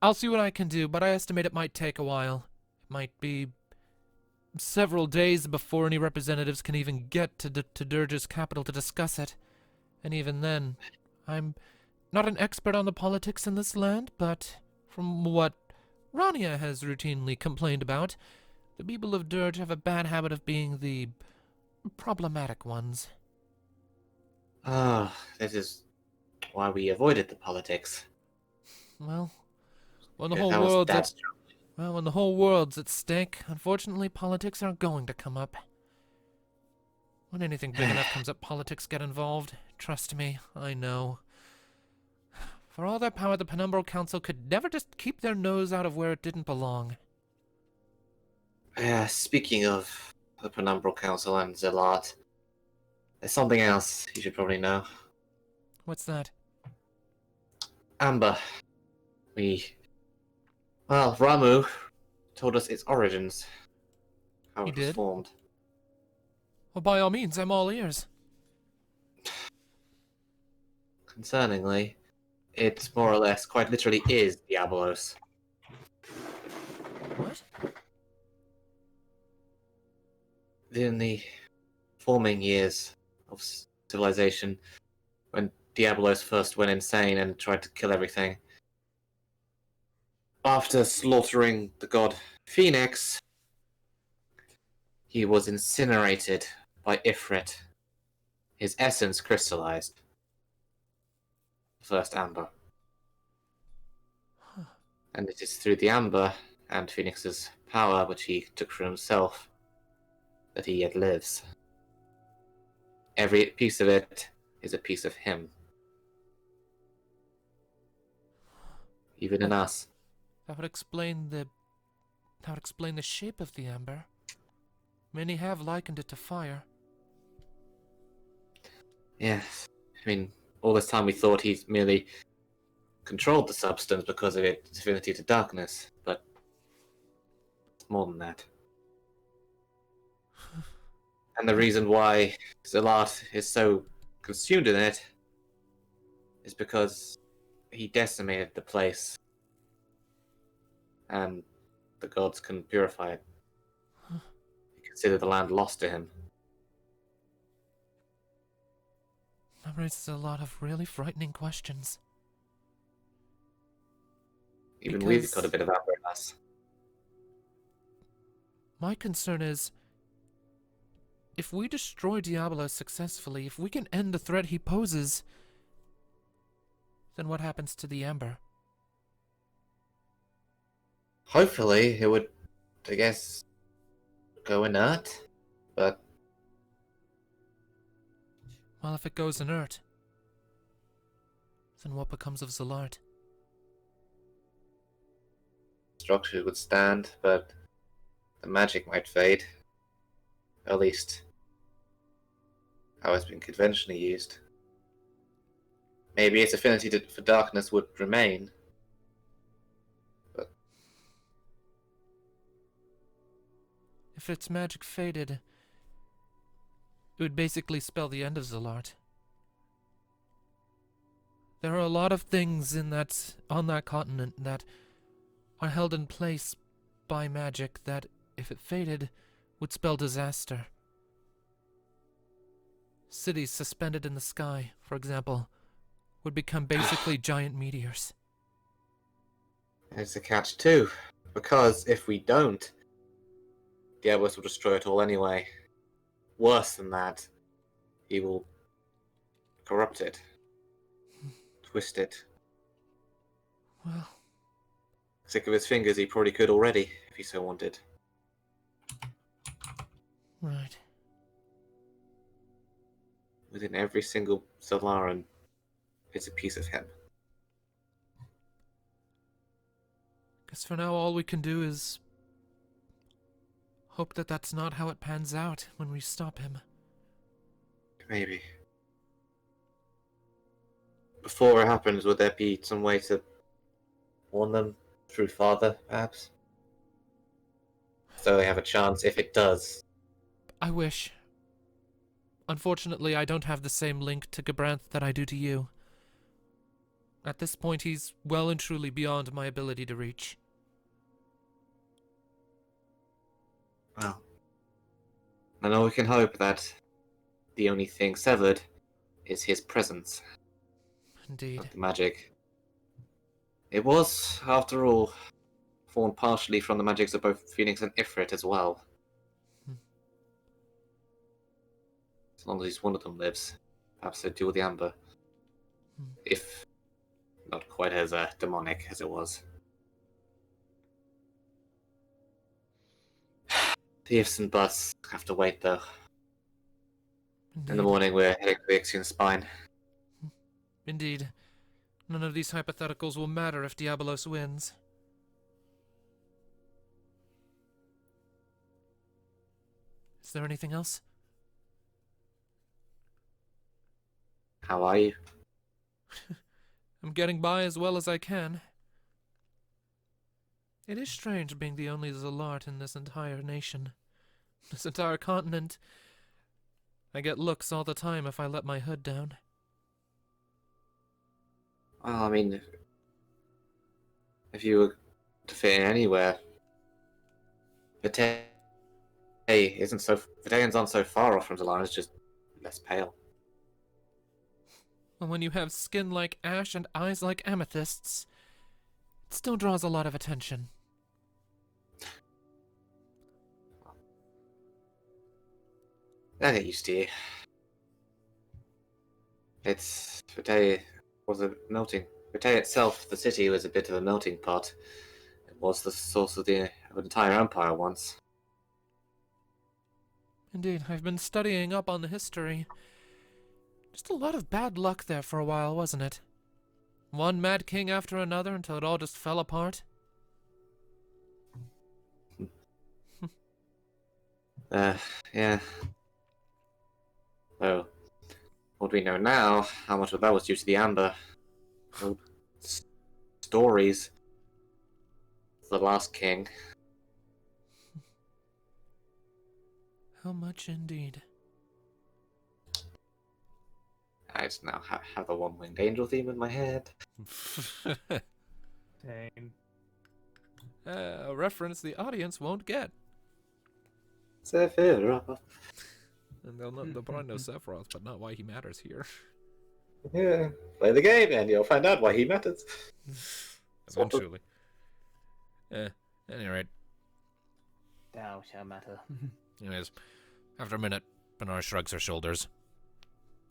I'll see what I can do, but I estimate it might take a while. It might be several days before any representatives can even get to Dirge's capital to discuss it. And even then, I'm not an expert on the politics in this land, but from what Rania has routinely complained about, the people of Dirge have a bad habit of being the problematic ones. that is why we avoided the politics. Well, when the Yeah, whole that was world's at, Dad's well, when the whole world's at stake, unfortunately, politics are going to come up. When anything big enough comes up, politics get involved. Trust me, I know. For all their power, the Penumbral Council could never just keep their nose out of where it didn't belong. Speaking of the Penumbral Council and Zealot, there's something else you should probably know. What's that? Amber. Ramu told us its origins. How He it was did? formed. Well, by all means, I'm all ears. Concerningly, it more or less quite literally is Diabolos. What? In the forming years of civilization, when Diabolos first went insane and tried to kill everything, after slaughtering the god Phoenix, he was incinerated by Ifrit. His essence crystallized. First Amber. Huh. And it is through the Amber and Phoenix's power, which he took for himself, that he yet lives. Every piece of it is a piece of him. Even in us. That would explain the shape of the amber. Many have likened it to fire. Yes. I mean, all this time we thought he merely controlled the substance because of its affinity to darkness, but it's more than that. And the reason why Zealot is so consumed in it is because he decimated the place, and the gods can purify it. He considered the land lost to him. That raises a lot of really frightening questions. Even Because we've got a bit of amber in us. my concern is, if we destroy Diablo successfully, if we can end the threat he poses, then what happens to the amber? Hopefully, it would, I guess, go inert, but Well, if it goes inert, then what becomes of Zalart? structure would stand, but the magic might fade. At least, how it's been conventionally used. Maybe its affinity for darkness would remain, but If its magic faded, it would basically spell the end of Zalart. There are a lot of things on that continent that are held in place by magic that, if it faded, would spell disaster. Cities suspended in the sky, for example, would become basically giant meteors. there's a catch too. Because if we don't Diablos will destroy it all anyway. Worse than that, he will corrupt it, twist it. Well, Sick of his fingers, he probably could already, if he so wanted. right. Within every single Zolaran is a piece of him. Guess for now all we can do is hope that that's not how it pans out when we stop him. Maybe. Before it happens, would there be some way to warn them through Father, perhaps? So they have a chance if it does. I wish. Unfortunately, I don't have the same link to Gabranth that I do to you. At this point, he's well and truly beyond my ability to reach. Well, I know we can hope that the only thing severed is his presence. Indeed. Not the magic. It was, after all, formed partially from the magics of both Phoenix and Ifrit as well. As long as he's one of them lives, perhaps they do with the Amber. If not quite as demonic as it was. The ifs and buts have to wait, though. Indeed. In the morning, we're heading to the Ixian Spine. Indeed. None of these hypotheticals will matter if Diabolos wins. Is there anything else? How are you? I'm getting by as well as I can. It is strange being the only Zalart in this entire nation. This entire continent. I get looks all the time if I let my hood down. Well, I mean, if you were to fit in anywhere, Vitaeans aren't so far off from Zalana, it's just less pale. And when you have skin like ash and eyes like amethysts, it still draws a lot of attention. I get used to you. Vitae was a melting. Vitae itself, the city, was a bit of a melting pot. It was the source of an entire empire once. Indeed, I've been studying up on the history. Just a lot of bad luck there for a while, wasn't it? One mad king after another until it all just fell apart. Yeah. So, what we know now, how much of that was due to the Amber. Well, stories. The last king. How much indeed. I just now have the one-winged angel theme in my head. Dang. A reference the audience won't get. Sephiroth. And they'll probably know Sephiroth, but not why he matters here. Yeah, play the game and you'll find out why he matters. Eventually. Any rate. Thou shall matter. Anyways, after a minute, Benora shrugs her shoulders.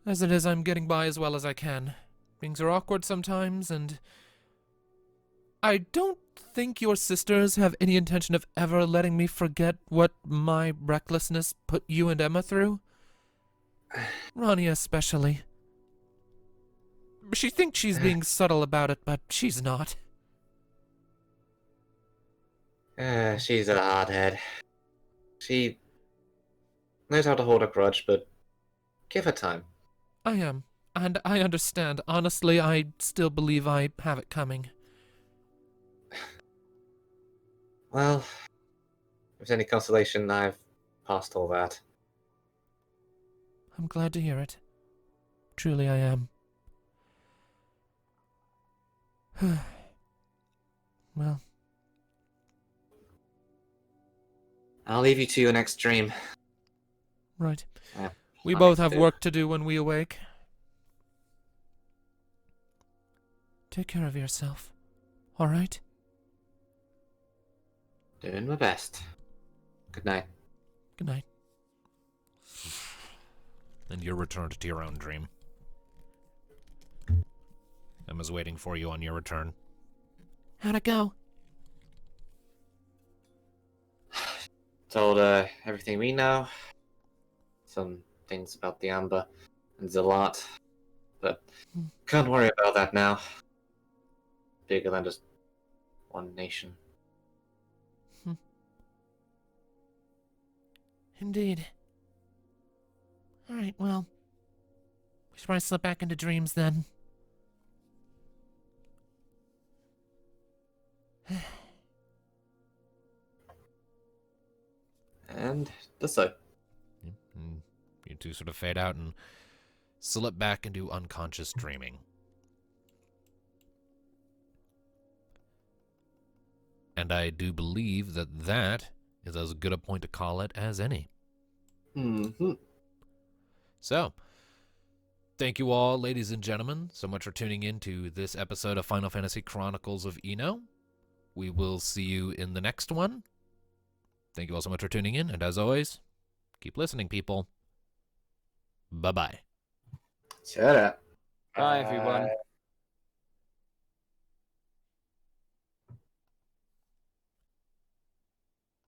As it is, I'm getting by as well as I can. Things are awkward sometimes, and I don't think your sisters have any intention of ever letting me forget what my recklessness put you and Emma through. Ronnie especially. She thinks she's being subtle about it, but she's not. She's a hardhead. She knows how to hold a grudge, but give her time. I am, and I understand. Honestly, I still believe I have it coming. Well, if there's any consolation, I've passed all that. I'm glad to hear it. Truly I am. Well. I'll leave you to your next dream. Right. We both have work to do when we awake. Take care of yourself, all right? Doing my best. Good night. Good night. And you're returned to your own dream. Emma's waiting for you on your return. How'd it go? Told everything we know. Some things about the Amber and Zealot. But can't worry about that now. Bigger than just one nation. Indeed. Alright, well, we should probably slip back into dreams then. And does so. And you two sort of fade out and slip back into unconscious dreaming. And I do believe that that is as good a point to call it as any. Mm-hmm. So, thank you all, ladies and gentlemen, so much for tuning in to this episode of Final Fantasy Chronicles of Eno. We will see you in the next one. Thank you all so much for tuning in, and as always, keep listening, people. Bye-bye. Shut up. Bye, everyone.